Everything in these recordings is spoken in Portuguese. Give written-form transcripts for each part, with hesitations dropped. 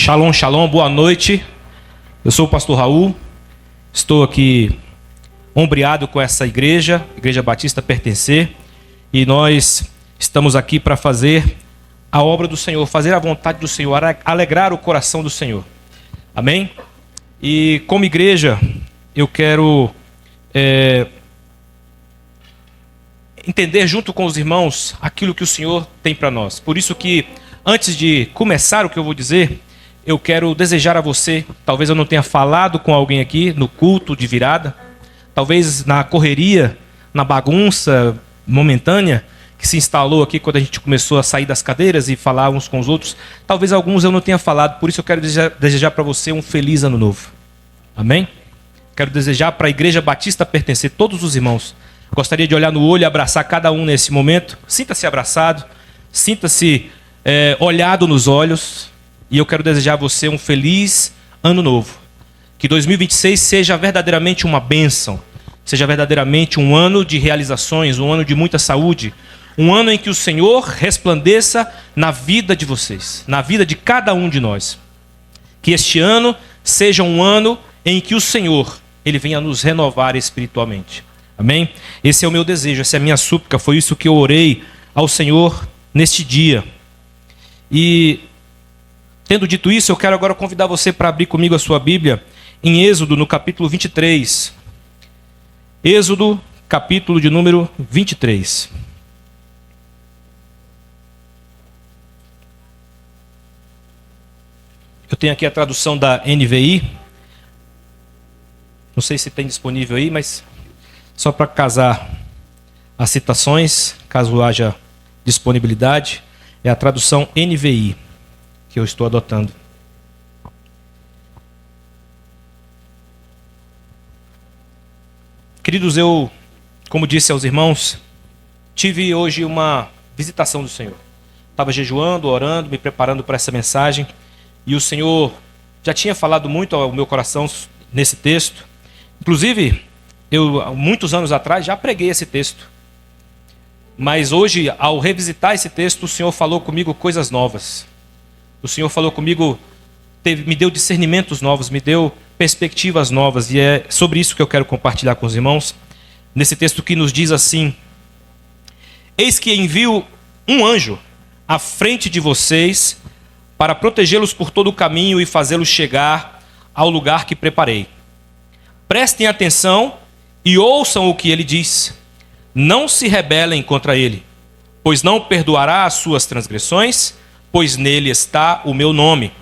Shalom, shalom, boa noite. Eu sou o pastor Raul, estou aqui ombreado com essa igreja, Igreja Batista Pertencer, e nós estamos aqui para fazer a obra do Senhor, fazer a vontade do Senhor, alegrar o coração do Senhor. Amém? E como igreja, eu quero entender junto com os irmãos aquilo que o Senhor tem para nós. Por isso que, antes de começar o que eu vou dizer, eu quero desejar a você, talvez eu não tenha falado com alguém aqui no culto de virada, talvez na correria, na bagunça momentânea que se instalou aqui quando a gente começou a sair das cadeiras e falar uns com os outros, talvez alguns eu não tenha falado, por isso eu quero desejar para você um feliz ano novo. Amém? Quero desejar para a Igreja Batista Pertencer, todos os irmãos. Gostaria de olhar no olho e abraçar cada um nesse momento. Sinta-se abraçado, sinta-se olhado nos olhos. E eu quero desejar a você um feliz ano novo. Que 2026 seja verdadeiramente uma bênção. Seja verdadeiramente um ano de realizações, um ano de muita saúde. Um ano em que o Senhor resplandeça na vida de vocês, na vida de cada um de nós. Que este ano seja um ano em que o Senhor, Ele venha nos renovar espiritualmente. Amém? Esse é o meu desejo, essa é a minha súplica. Foi isso que eu orei ao Senhor neste dia. E, tendo dito isso, eu quero agora convidar você para abrir comigo a sua Bíblia em Êxodo, no capítulo 23. Êxodo, capítulo de número 23. Eu tenho aqui a tradução da NVI. Não sei se tem disponível aí, mas só para casar as citações, caso haja disponibilidade, é a tradução NVI que eu estou adotando. Queridos, eu, como disse aos irmãos, tive hoje uma visitação do Senhor. Estava jejuando, orando, me preparando para essa mensagem, e o Senhor já tinha falado muito ao meu coração nesse texto. Inclusive, eu, muitos anos atrás, já preguei esse texto. Mas hoje, ao revisitar esse texto, o Senhor falou comigo coisas novas. O Senhor falou comigo, me deu discernimentos novos, me deu perspectivas novas. E é sobre isso que eu quero compartilhar com os irmãos. Nesse texto que nos diz assim: eis que envio um anjo à frente de vocês para protegê-los por todo o caminho e fazê-los chegar ao lugar que preparei. Prestem atenção e ouçam o que ele diz. Não se rebelem contra ele, pois não perdoará as suas transgressões, pois nele está o meu nome.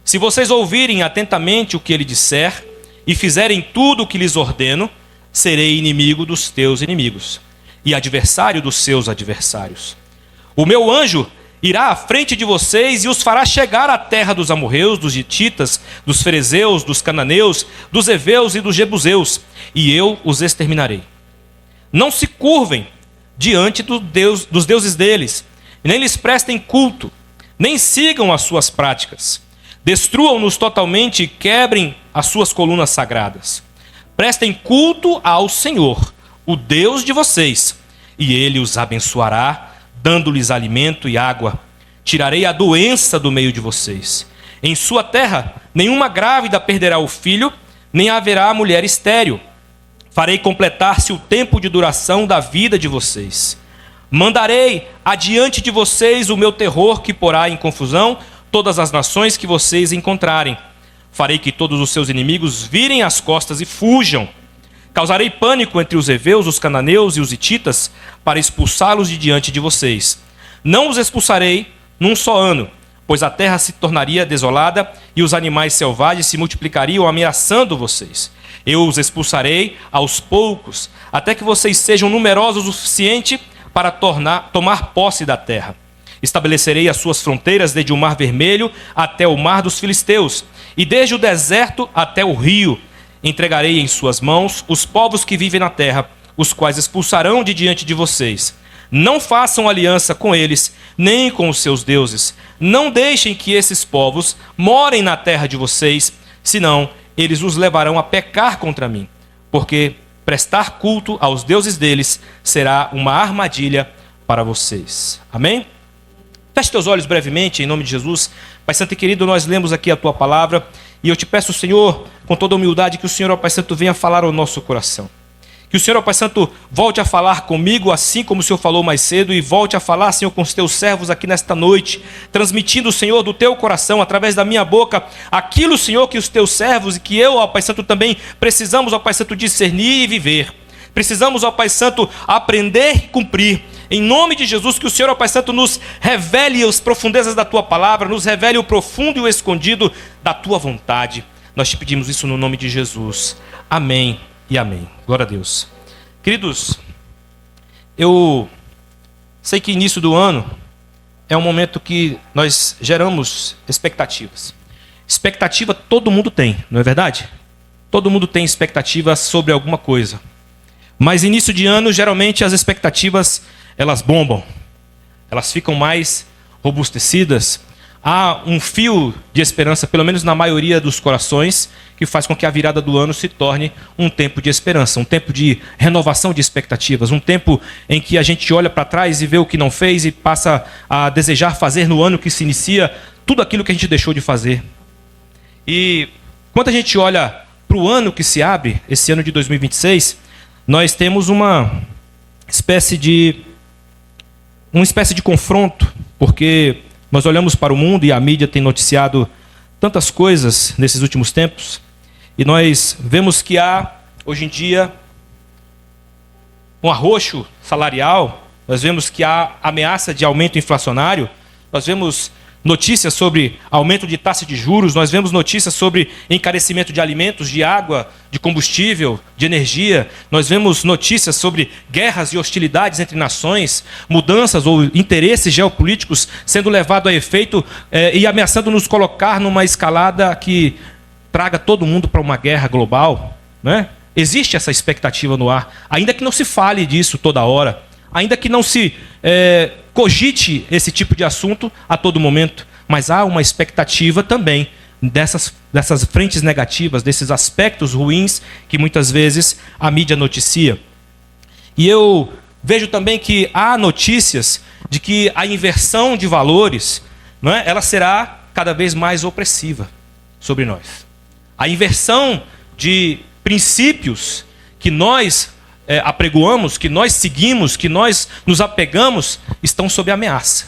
Se vocês ouvirem atentamente o que ele disser e fizerem tudo o que lhes ordeno, serei inimigo dos teus inimigos e adversário dos seus adversários. O meu anjo irá à frente de vocês e os fará chegar à terra dos amorreus, dos hititas, dos ferezeus, dos cananeus, dos heveus e dos jebuseus, e eu os exterminarei. Não se curvem diante dos deuses deles, nem lhes prestem culto, nem sigam as suas práticas. Destruam-nos totalmente e quebrem as suas colunas sagradas. Prestem culto ao Senhor, o Deus de vocês, e Ele os abençoará, dando-lhes alimento e água. Tirarei a doença do meio de vocês. Em sua terra, nenhuma grávida perderá o filho, nem haverá mulher estéril. Farei completar-se o tempo de duração da vida de vocês. Mandarei adiante de vocês o meu terror que porá em confusão todas as nações que vocês encontrarem. Farei que todos os seus inimigos virem as costas e fujam. Causarei pânico entre os heveus, os cananeus e os hititas para expulsá-los de diante de vocês. Não os expulsarei num só ano, pois a terra se tornaria desolada e os animais selvagens se multiplicariam ameaçando vocês. Eu os expulsarei aos poucos, até que vocês sejam numerosos o suficiente para tomar posse da terra. Estabelecerei as suas fronteiras desde o Mar Vermelho até o Mar dos Filisteus, e desde o deserto até o rio. Entregarei em suas mãos os povos que vivem na terra, os quais expulsarão de diante de vocês. Não façam aliança com eles, nem com os seus deuses. Não deixem que esses povos morem na terra de vocês, senão eles os levarão a pecar contra mim. Porque prestar culto aos deuses deles será uma armadilha para vocês. Amém? Feche teus olhos brevemente, em nome de Jesus, Pai Santo e querido, nós lemos aqui a Tua palavra e eu te peço, Senhor, com toda humildade, que o Senhor, ó Pai Santo, venha falar ao nosso coração. Que o Senhor, ó Pai Santo, volte a falar comigo, assim como o Senhor falou mais cedo, e volte a falar, Senhor, com os Teus servos aqui nesta noite, transmitindo, Senhor, do Teu coração, através da minha boca, aquilo, Senhor, que os Teus servos e que eu, ó Pai Santo, também precisamos, ó Pai Santo, discernir e viver. Precisamos, ó Pai Santo, aprender e cumprir. Em nome de Jesus, que o Senhor, ó Pai Santo, nos revele as profundezas da Tua palavra, nos revele o profundo e o escondido da Tua vontade. Nós te pedimos isso no nome de Jesus. Amém e amém. Glória a Deus. Queridos, eu sei que início do ano é um momento que nós geramos expectativas. Expectativa todo mundo tem, não é verdade? Todo mundo tem expectativa sobre alguma coisa. Mas início de ano, geralmente as expectativas, elas bombam. Elas ficam mais robustecidas. Há um fio de esperança, pelo menos na maioria dos corações, que faz com que a virada do ano se torne um tempo de esperança, um tempo de renovação de expectativas, um tempo em que a gente olha para trás e vê o que não fez e passa a desejar fazer no ano que se inicia tudo aquilo que a gente deixou de fazer. E quando a gente olha para o ano que se abre, esse ano de 2026, nós temos uma espécie de confronto, porque nós olhamos para o mundo e a mídia tem noticiado tantas coisas nesses últimos tempos, e nós vemos que há, hoje em dia, um arroxo salarial, nós vemos que há ameaça de aumento inflacionário, nós vemos notícias sobre aumento de taxa de juros, nós vemos notícias sobre encarecimento de alimentos, de água, de combustível, de energia, nós vemos notícias sobre guerras e hostilidades entre nações, mudanças ou interesses geopolíticos sendo levados a efeito e ameaçando nos colocar numa escalada que traga todo mundo para uma guerra global, né? Existe essa expectativa no ar, ainda que não se fale disso toda hora, ainda que não se cogite esse tipo de assunto a todo momento, mas há uma expectativa também dessas frentes negativas, desses aspectos ruins que muitas vezes a mídia noticia. E eu vejo também que há notícias de que a inversão de valores, não é, ela será cada vez mais opressiva sobre nós. A inversão de princípios que nós apregoamos, que nós seguimos, que nós nos apegamos, estão sob ameaça.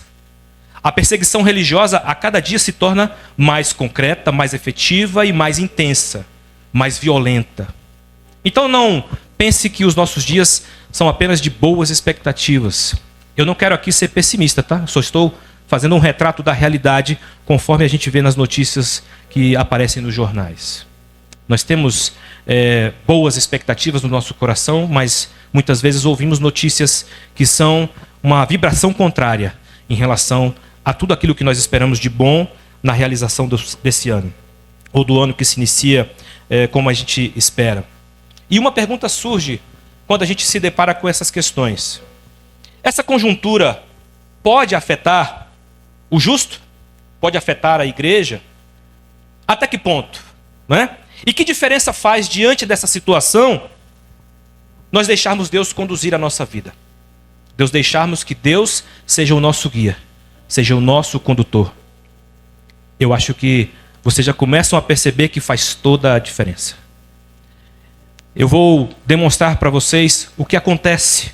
A perseguição religiosa a cada dia se torna mais concreta, mais efetiva e mais intensa, mais violenta. Então não pense que os nossos dias são apenas de boas expectativas. Eu não quero aqui ser pessimista, tá? Só estou fazendo um retrato da realidade conforme a gente vê nas notícias que aparecem nos jornais. Nós temos boas expectativas no nosso coração, mas muitas vezes ouvimos notícias que são uma vibração contrária em relação a tudo aquilo que nós esperamos de bom na realização desse ano, ou do ano que se inicia como a gente espera. E uma pergunta surge quando a gente se depara com essas questões. Essa conjuntura pode afetar o justo? Pode afetar a igreja? Até que ponto? Não é? E que diferença faz diante dessa situação nós deixarmos Deus conduzir a nossa vida? Deus deixarmos que Deus seja o nosso guia, seja o nosso condutor. Eu acho que vocês já começam a perceber que faz toda a diferença. Eu vou demonstrar para vocês o que acontece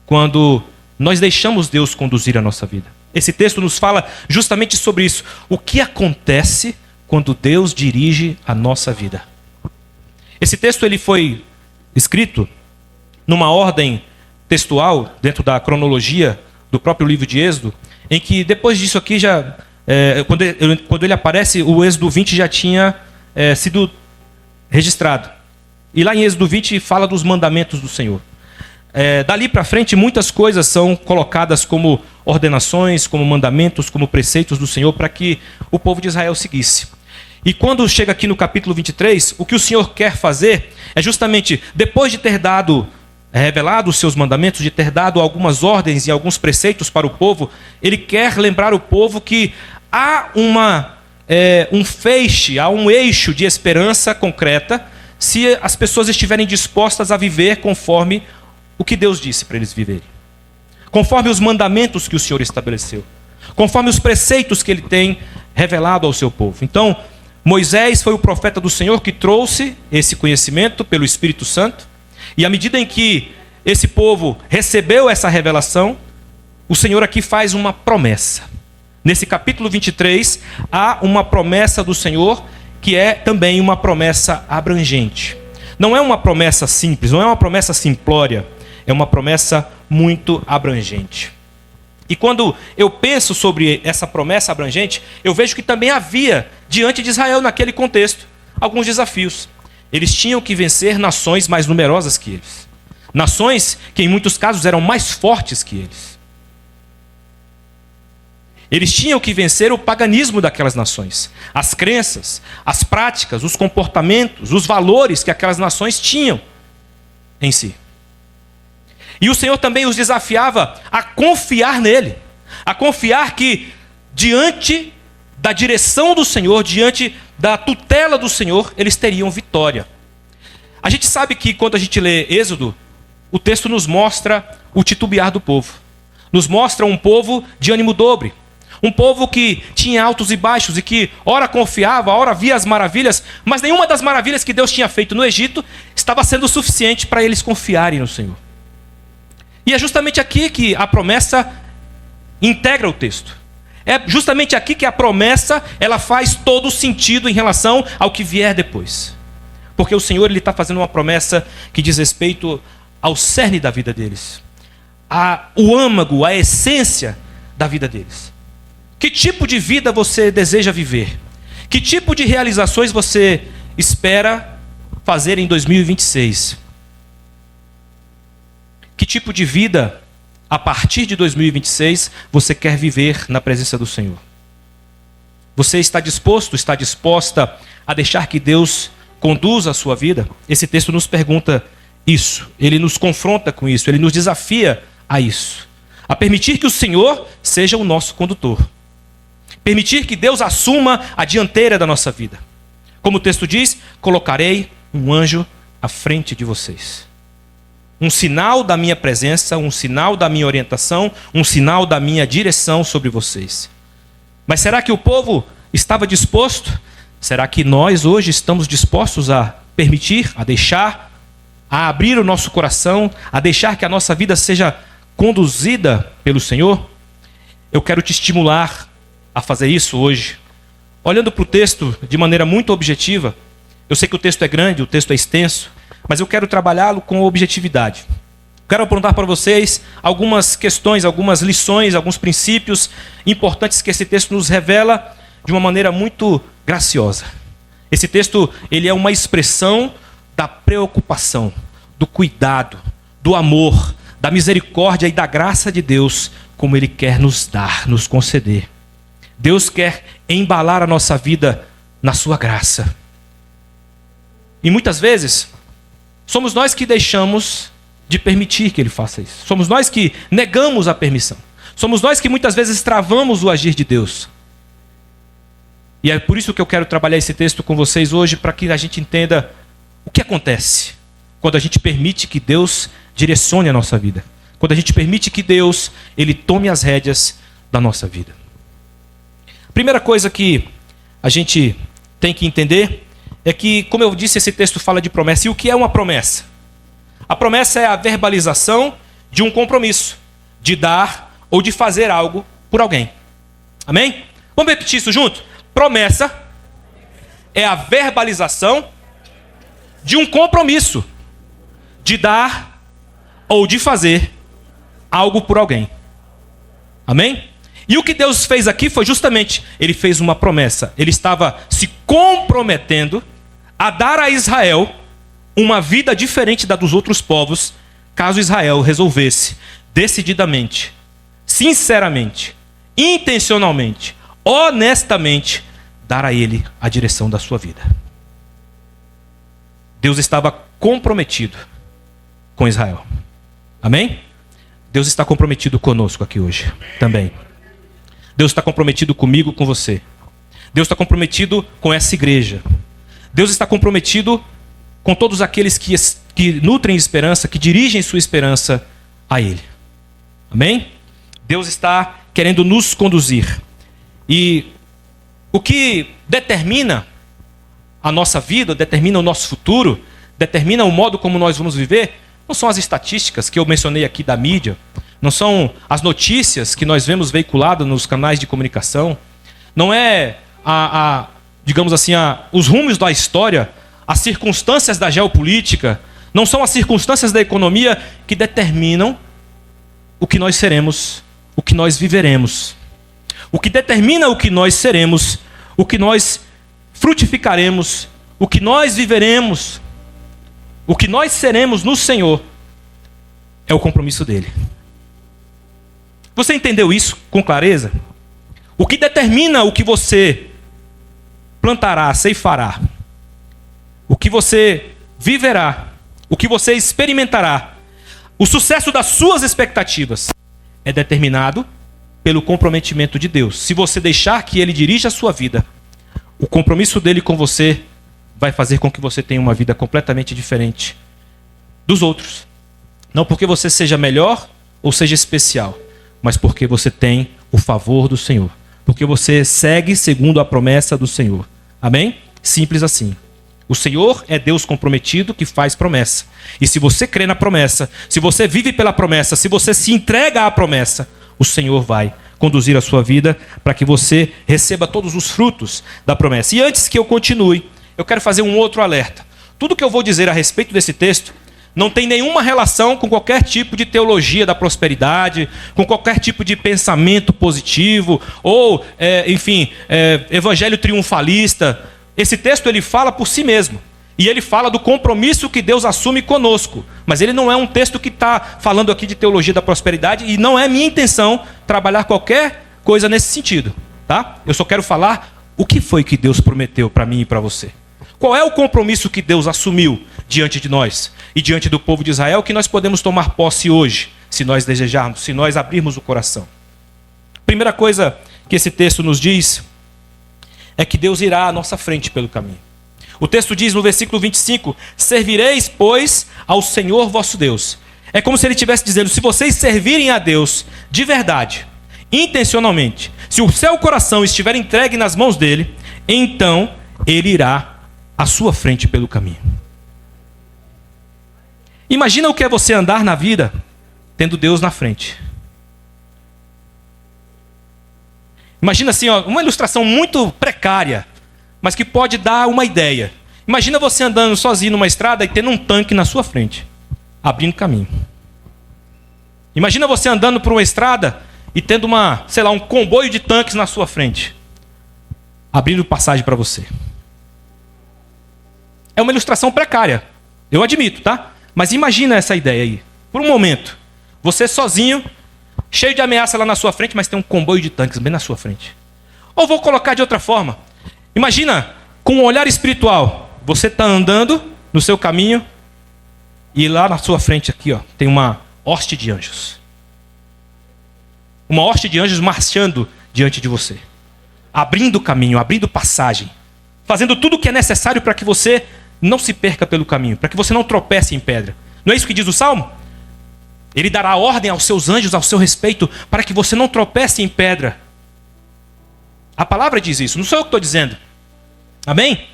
quando nós deixamos Deus conduzir a nossa vida. Esse texto nos fala justamente sobre isso. O que acontece quando Deus dirige a nossa vida? Esse texto ele foi escrito numa ordem textual, dentro da cronologia do próprio livro de Êxodo, em que depois disso aqui, quando ele aparece, o Êxodo 20 já tinha sido registrado. E lá em Êxodo 20 fala dos mandamentos do Senhor. Dali para frente, muitas coisas são colocadas como ordenações, como mandamentos, como preceitos do Senhor, para que o povo de Israel seguisse. E quando chega aqui no capítulo 23, o que o Senhor quer fazer é justamente, depois de ter revelado os seus mandamentos, de ter dado algumas ordens e alguns preceitos para o povo, ele quer lembrar o povo que há um feixe, há um eixo de esperança concreta, se as pessoas estiverem dispostas a viver conforme o que Deus disse para eles viverem. Conforme os mandamentos que o Senhor estabeleceu. Conforme os preceitos que Ele tem revelado ao seu povo. Então, Moisés foi o profeta do Senhor que trouxe esse conhecimento pelo Espírito Santo. E à medida em que esse povo recebeu essa revelação, o Senhor aqui faz uma promessa. Nesse capítulo 23, há uma promessa do Senhor que é também uma promessa abrangente. Não é uma promessa simples, não é uma promessa simplória, é uma promessa muito abrangente. E quando eu penso sobre essa promessa abrangente, eu vejo que também havia, diante de Israel naquele contexto, alguns desafios. Eles tinham que vencer nações mais numerosas que eles. Nações que em muitos casos eram mais fortes que eles. Eles tinham que vencer o paganismo daquelas nações. As crenças, as práticas, os comportamentos, os valores que aquelas nações tinham em si. E o Senhor também os desafiava a confiar nele. A confiar que diante da direção do Senhor, diante da tutela do Senhor, eles teriam vitória. A gente sabe que quando a gente lê Êxodo, o texto nos mostra o titubear do povo. Nos mostra um povo de ânimo dobre. Um povo que tinha altos e baixos e que ora confiava, ora via as maravilhas, mas nenhuma das maravilhas que Deus tinha feito no Egito estava sendo suficiente para eles confiarem no Senhor. E é justamente aqui que a promessa integra o texto. É justamente aqui que a promessa ela faz todo sentido em relação ao que vier depois. Porque o Senhor está fazendo uma promessa que diz respeito ao cerne da vida deles. O âmago, a essência da vida deles. Que tipo de vida você deseja viver? Que tipo de realizações você espera fazer em 2026? Que tipo de vida, a partir de 2026, você quer viver na presença do Senhor? Você está disposto, está disposta a deixar que Deus conduza a sua vida? Esse texto nos pergunta isso. Ele nos confronta com isso. Ele nos desafia a isso. A permitir que o Senhor seja o nosso condutor. Permitir que Deus assuma a dianteira da nossa vida. Como o texto diz, colocarei um anjo à frente de vocês. Um sinal da minha presença, um sinal da minha orientação, um sinal da minha direção sobre vocês. Mas será que o povo estava disposto? Será que nós hoje estamos dispostos a permitir, a deixar, a abrir o nosso coração, a deixar que a nossa vida seja conduzida pelo Senhor? Eu quero te estimular a fazer isso hoje. Olhando para o texto de maneira muito objetiva, eu sei que o texto é grande, o texto é extenso, mas eu quero trabalhá-lo com objetividade. Quero apontar para vocês algumas questões, algumas lições, alguns princípios importantes que esse texto nos revela de uma maneira muito graciosa. Esse texto, ele é uma expressão da preocupação, do cuidado, do amor, da misericórdia e da graça de Deus, como Ele quer nos dar, nos conceder. Deus quer embalar a nossa vida na sua graça. E muitas vezes, somos nós que deixamos de permitir que Ele faça isso. Somos nós que negamos a permissão. Somos nós que muitas vezes travamos o agir de Deus. E é por isso que eu quero trabalhar esse texto com vocês hoje, para que a gente entenda o que acontece quando a gente permite que Deus direcione a nossa vida. Quando a gente permite que Deus, Ele tome as rédeas da nossa vida. Primeira coisa que a gente tem que entender é que, como eu disse, esse texto fala de promessa. E o que é uma promessa? A promessa é a verbalização de um compromisso, de dar ou de fazer algo por alguém. Amém? Vamos repetir isso junto? Promessa é a verbalização de um compromisso, de dar ou de fazer algo por alguém. Amém? E o que Deus fez aqui foi justamente, Ele fez uma promessa. Ele estava se comprometendo a dar a Israel uma vida diferente da dos outros povos, caso Israel resolvesse, decididamente, sinceramente, intencionalmente, honestamente, dar a Ele a direção da sua vida. Deus estava comprometido com Israel. Amém? Deus está comprometido conosco aqui hoje também. Deus está comprometido comigo, com você. Deus está comprometido com essa igreja. Deus está comprometido com todos aqueles que nutrem esperança, que dirigem sua esperança a Ele. Amém? Deus está querendo nos conduzir. E O que determina a nossa vida, determina o nosso futuro, determina o modo como nós vamos viver, não são as estatísticas que eu mencionei aqui da mídia, não são as notícias que nós vemos veiculadas nos canais de comunicação, não é digamos assim, os rumos da história, as circunstâncias da geopolítica, não são as circunstâncias da economia que determinam o que nós seremos, o que nós viveremos. O que determina o que nós seremos, o que nós frutificaremos, o que nós viveremos, o que nós seremos no Senhor, é o compromisso dele. Você entendeu isso com clareza? O que determina o que você plantará, ceifará, o que você viverá, o que você experimentará, o sucesso das suas expectativas é determinado pelo comprometimento de Deus. Se você deixar que Ele dirija a sua vida, o compromisso dele com você vai fazer com que você tenha uma vida completamente diferente dos outros. Não porque você seja melhor ou seja especial, mas porque você tem o favor do Senhor. Porque você segue segundo a promessa do Senhor. Amém? Simples assim. O Senhor é Deus comprometido que faz promessa. E se você crê na promessa, se você vive pela promessa, se você se entrega à promessa, o Senhor vai conduzir a sua vida para que você receba todos os frutos da promessa. E antes que eu continue, eu quero fazer um outro alerta. Tudo que eu vou dizer a respeito desse texto não tem nenhuma relação com qualquer tipo de teologia da prosperidade, com qualquer tipo de pensamento positivo, ou, evangelho triunfalista. Esse texto ele fala por si mesmo. E ele fala do compromisso que Deus assume conosco. Mas ele não é um texto que está falando aqui de teologia da prosperidade, e não é minha intenção trabalhar qualquer coisa nesse sentido. Tá? Eu só quero falar o que foi que Deus prometeu para mim e para você. Qual é o compromisso que Deus assumiu diante de nós e diante do povo de Israel que nós podemos tomar posse hoje, se nós desejarmos, se nós abrirmos o coração. Primeira coisa que esse texto nos diz é que Deus irá à nossa frente pelo caminho. O texto diz no versículo 25, servireis, pois, ao Senhor vosso Deus. É como se ele estivesse dizendo, se vocês servirem a Deus de verdade, intencionalmente, se o seu coração estiver entregue nas mãos dele, então ele irá à sua frente pelo caminho. Imagina o que é você andar na vida tendo Deus na frente. Imagina assim, uma ilustração muito precária, mas que pode dar uma ideia. Imagina você andando sozinho numa estrada e tendo um tanque na sua frente, abrindo caminho. Imagina você andando por uma estrada e tendo um comboio de tanques na sua frente, abrindo passagem para você. É uma ilustração precária, eu admito, tá? Mas imagina essa ideia aí. Por um momento, você sozinho, cheio de ameaça lá na sua frente, mas tem um comboio de tanques bem na sua frente. Ou vou colocar de outra forma. Imagina, com um olhar espiritual, você está andando no seu caminho e lá na sua frente aqui, tem uma hoste de anjos. Uma hoste de anjos marchando diante de você. Abrindo caminho, abrindo passagem. Fazendo tudo o que é necessário para que você não se perca pelo caminho, para que você não tropece em pedra. Não é isso que diz o Salmo? Ele dará ordem aos seus anjos ao seu respeito para que você não tropece em pedra. A palavra diz isso, não sou eu que estou dizendo. Amém?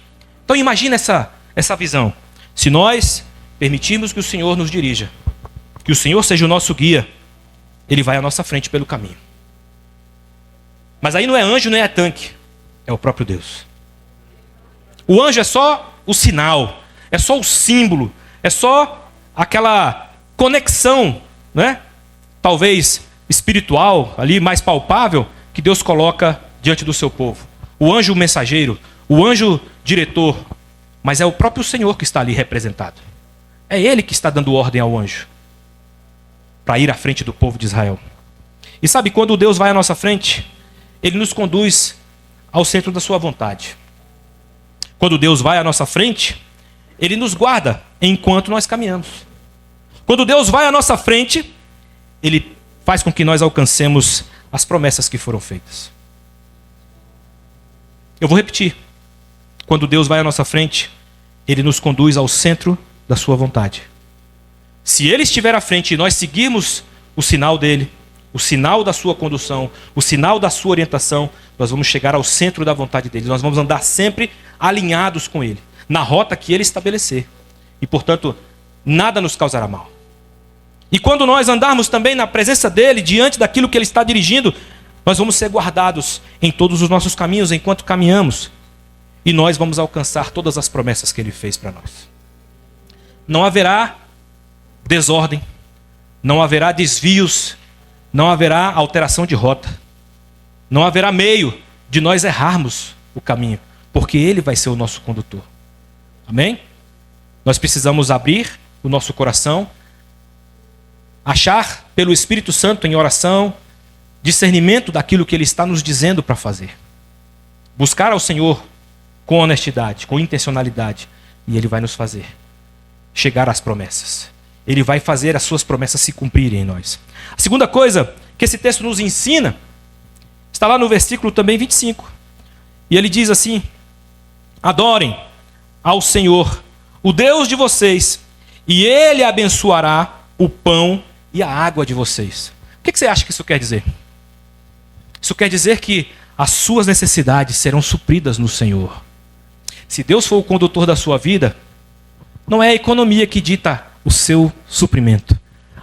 Então imagina essa visão. Se nós permitirmos que o Senhor nos dirija, que o Senhor seja o nosso guia, Ele vai à nossa frente pelo caminho. Mas aí não é anjo, não é tanque, é o próprio Deus. O anjo é só o sinal, é só o símbolo, é só aquela conexão, né? Talvez espiritual, ali mais palpável, que Deus coloca diante do seu povo. O anjo mensageiro, o anjo diretor, mas é o próprio Senhor que está ali representado. É Ele que está dando ordem ao anjo para ir à frente do povo de Israel. E sabe, quando Deus vai à nossa frente, Ele nos conduz ao centro da sua vontade. Quando Deus vai à nossa frente, Ele nos guarda enquanto nós caminhamos. Quando Deus vai à nossa frente, Ele faz com que nós alcancemos as promessas que foram feitas. Eu vou repetir. Quando Deus vai à nossa frente, Ele nos conduz ao centro da sua vontade. Se Ele estiver à frente e nós seguirmos o sinal dEle, o sinal da sua condução, o sinal da sua orientação, nós vamos chegar ao centro da vontade dele. Nós vamos andar sempre alinhados com ele, na rota que ele estabelecer. E, portanto, nada nos causará mal. E quando nós andarmos também na presença dele, diante daquilo que ele está dirigindo, nós vamos ser guardados em todos os nossos caminhos enquanto caminhamos. E nós vamos alcançar todas as promessas que ele fez para nós. Não haverá desordem, não haverá desvios, não haverá alteração de rota, não haverá meio de nós errarmos o caminho, porque ele vai ser o nosso condutor. Amém? Nós precisamos abrir o nosso coração, achar pelo Espírito Santo em oração discernimento daquilo que ele está nos dizendo para fazer. Buscar ao Senhor com honestidade, com intencionalidade, e ele vai nos fazer chegar às promessas. Ele vai fazer as suas promessas se cumprirem em nós. A segunda coisa que esse texto nos ensina está lá no versículo também 25. E ele diz assim: adorem ao Senhor, o Deus de vocês, e ele abençoará o pão e a água de vocês. O que você acha que isso quer dizer? Isso quer dizer que as suas necessidades serão supridas no Senhor. Se Deus for o condutor da sua vida, não é a economia que dita o seu suprimento,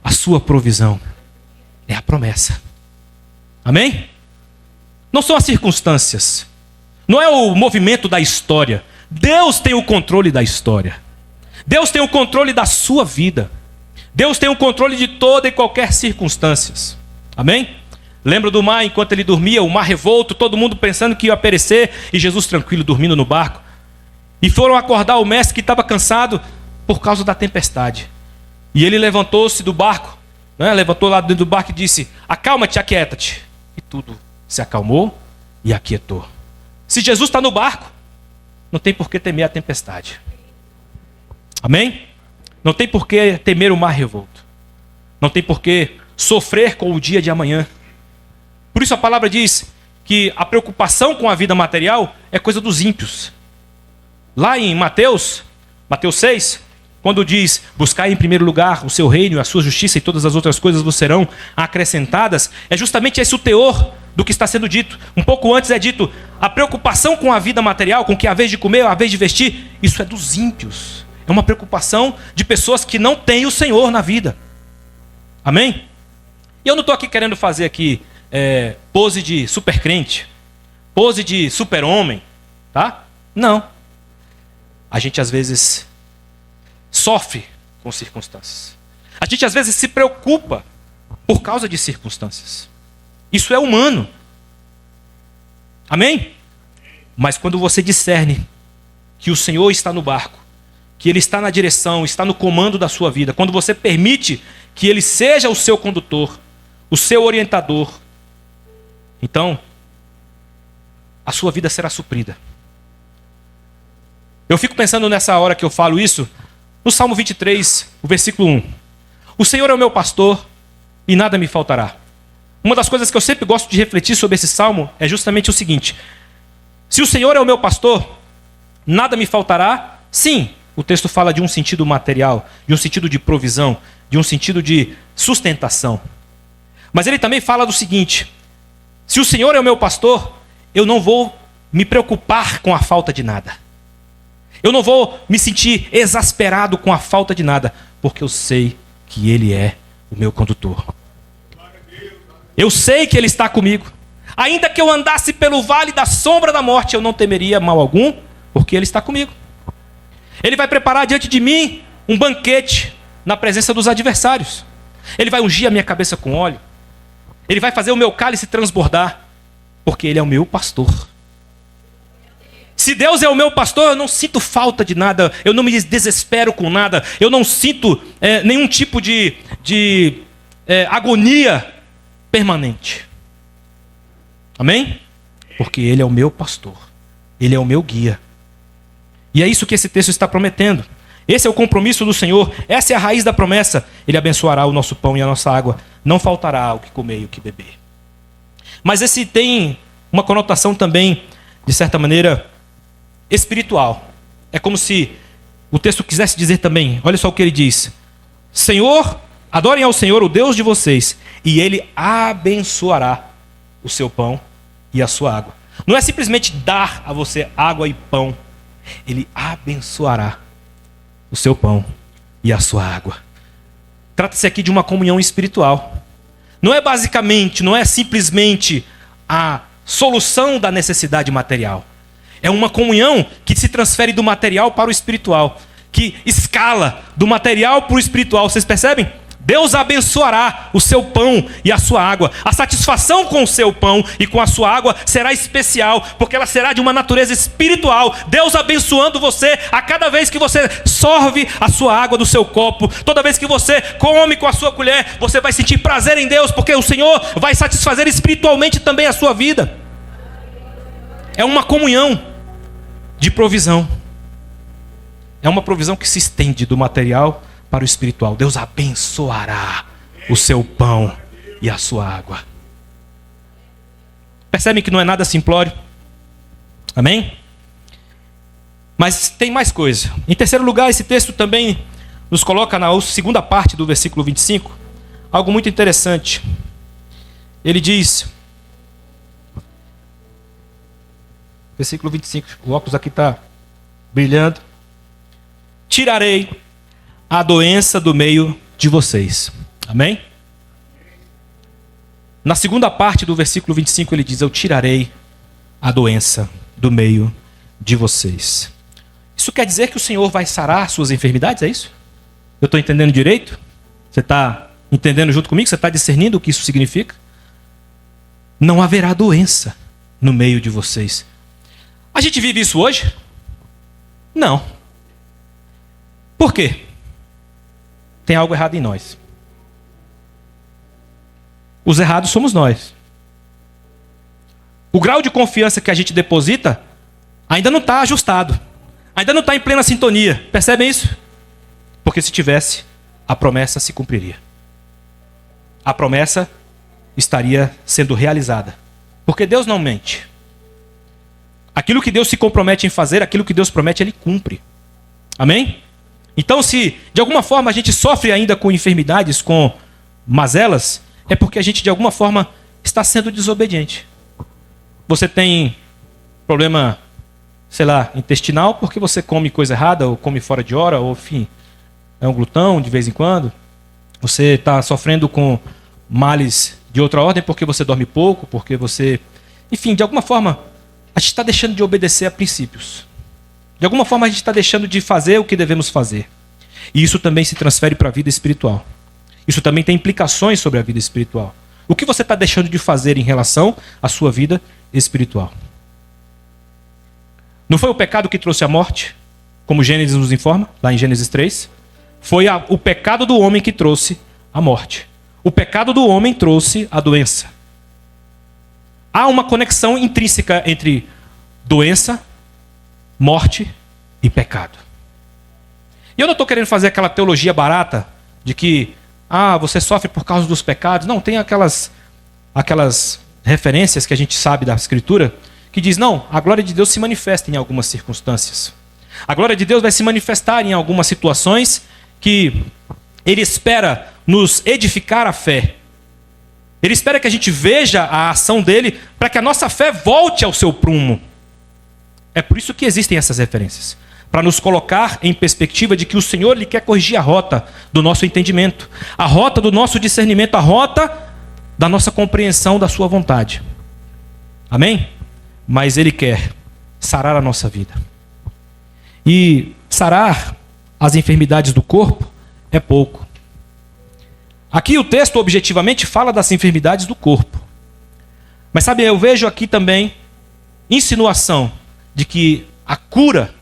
a sua provisão. É a promessa. Amém? Não são as circunstâncias. Não é o movimento da história. Deus tem o controle da história. Deus tem o controle da sua vida. Deus tem o controle de toda e qualquer circunstância. Amém? Lembra do mar enquanto ele dormia, o mar revolto, todo mundo pensando que ia perecer, e Jesus tranquilo, dormindo no barco. E foram acordar o mestre que estava cansado por causa da tempestade. E ele levantou-se do barco, levantou lá dentro do barco e disse: acalma-te, aquieta-te. E tudo se acalmou e aquietou. Se Jesus está no barco, não tem por que temer a tempestade. Amém? Não tem por que temer o mar revolto. Não tem por que sofrer com o dia de amanhã. Por isso a palavra diz que a preocupação com a vida material é coisa dos ímpios. Lá em Mateus 6, quando diz: buscai em primeiro lugar o seu reino, a sua justiça, e todas as outras coisas vos serão acrescentadas, é justamente esse o teor do que está sendo dito. Um pouco antes é dito: a preocupação com a vida material, com que a vez de comer, a vez de vestir, isso é dos ímpios. É uma preocupação de pessoas que não têm o Senhor na vida. Amém? E eu não estou aqui querendo fazer aqui pose de super crente, pose de super homem, tá? Não. A gente às vezes sofre com circunstâncias. A gente às vezes se preocupa por causa de circunstâncias. Isso é humano. Amém? Mas quando você discerne que o Senhor está no barco, que Ele está na direção, está no comando da sua vida, quando você permite que Ele seja o seu condutor, o seu orientador, então a sua vida será suprida. Eu fico pensando nessa hora que eu falo isso, no Salmo 23, o versículo 1. O Senhor é o meu pastor e nada me faltará. Uma das coisas que eu sempre gosto de refletir sobre esse salmo é justamente o seguinte: se o Senhor é o meu pastor, nada me faltará. Sim, o texto fala de um sentido material, de um sentido de provisão, de um sentido de sustentação. Mas ele também fala do seguinte: se o Senhor é o meu pastor, eu não vou me preocupar com a falta de nada. Eu não vou me sentir exasperado com a falta de nada, porque eu sei que Ele é o meu condutor. Eu sei que Ele está comigo. Ainda que eu andasse pelo vale da sombra da morte, eu não temeria mal algum, porque Ele está comigo. Ele vai preparar diante de mim um banquete na presença dos adversários. Ele vai ungir a minha cabeça com óleo. Ele vai fazer o meu cálice transbordar, porque Ele é o meu pastor. Se Deus é o meu pastor, eu não sinto falta de nada, eu não me desespero com nada, eu não sinto nenhum tipo de agonia permanente. Amém? Porque Ele é o meu pastor, Ele é o meu guia. E é isso que esse texto está prometendo. Esse é o compromisso do Senhor, essa é a raiz da promessa. Ele abençoará o nosso pão e a nossa água, não faltará o que comer e o que beber. Mas esse tem uma conotação também, de certa maneira, espiritual. É como se o texto quisesse dizer também, olha só o que ele diz: Senhor, adorem ao Senhor, o Deus de vocês, e ele abençoará o seu pão e a sua água. Não é simplesmente dar a você água e pão. Ele abençoará o seu pão e a sua água. Trata-se aqui de uma comunhão espiritual. Não é simplesmente a solução da necessidade material. É uma comunhão que se transfere do material para o espiritual, que escala do material para o espiritual. Vocês percebem? Deus abençoará o seu pão e a sua água. A satisfação com o seu pão e com a sua água será especial, porque ela será de uma natureza espiritual. Deus abençoando você a cada vez que você sorve a sua água do seu copo. Toda vez que você come com a sua colher, você vai sentir prazer em Deus, porque o Senhor vai satisfazer espiritualmente também a sua vida. É uma comunhão de provisão. É uma provisão que se estende do material para o espiritual. Deus abençoará o seu pão e a sua água. Percebem que não é nada simplório? Amém? Mas tem mais coisa. Em terceiro lugar, esse texto também nos coloca na segunda parte do versículo 25, algo muito interessante. Ele diz, versículo 25, o óculos aqui está brilhando: tirarei a doença do meio de vocês. Amém? Na segunda parte do versículo 25 ele diz: eu tirarei a doença do meio de vocês. Isso quer dizer que o Senhor vai sarar suas enfermidades, é isso? Eu estou entendendo direito? Você está entendendo junto comigo? Você está discernindo o que isso significa? Não haverá doença no meio de vocês. A gente vive isso hoje? Não. Por quê? Tem algo errado em nós. Os errados somos nós. O grau de confiança que a gente deposita ainda não está ajustado. Ainda não está em plena sintonia. Percebem isso? Porque se tivesse, a promessa se cumpriria. A promessa estaria sendo realizada. Porque Deus não mente. Aquilo que Deus se compromete em fazer, aquilo que Deus promete, Ele cumpre. Amém? Então, se de alguma forma a gente sofre ainda com enfermidades, com mazelas, é porque a gente de alguma forma está sendo desobediente. Você tem problema, sei lá, intestinal, porque você come coisa errada, ou come fora de hora, ou enfim, é um glutão de vez em quando. Você está sofrendo com males de outra ordem porque você dorme pouco, porque você... Enfim, de alguma forma, a gente está deixando de obedecer a princípios. De alguma forma a gente está deixando de fazer o que devemos fazer. E isso também se transfere para a vida espiritual. Isso também tem implicações sobre a vida espiritual. O que você está deixando de fazer em relação à sua vida espiritual? Não foi o pecado que trouxe a morte, como Gênesis nos informa, lá em Gênesis 3? Foi o pecado do homem que trouxe a morte. O pecado do homem trouxe a doença. Há uma conexão intrínseca entre doença, morte e pecado. E eu não estou querendo fazer aquela teologia barata de que você sofre por causa dos pecados. Não, tem aquelas referências que a gente sabe da Escritura que diz, não, a glória de Deus se manifesta em algumas circunstâncias. A glória de Deus vai se manifestar em algumas situações que Ele espera nos edificar a fé. Ele espera que a gente veja a ação dele para que a nossa fé volte ao seu prumo. É por isso que existem essas referências. Para nos colocar em perspectiva de que o Senhor Ele quer corrigir a rota do nosso entendimento, a rota do nosso discernimento, a rota da nossa compreensão da sua vontade. Amém? Mas Ele quer sarar a nossa vida. E sarar as enfermidades do corpo é pouco. Aqui o texto objetivamente fala das enfermidades do corpo. Mas sabe, eu vejo aqui também insinuação de que a cura,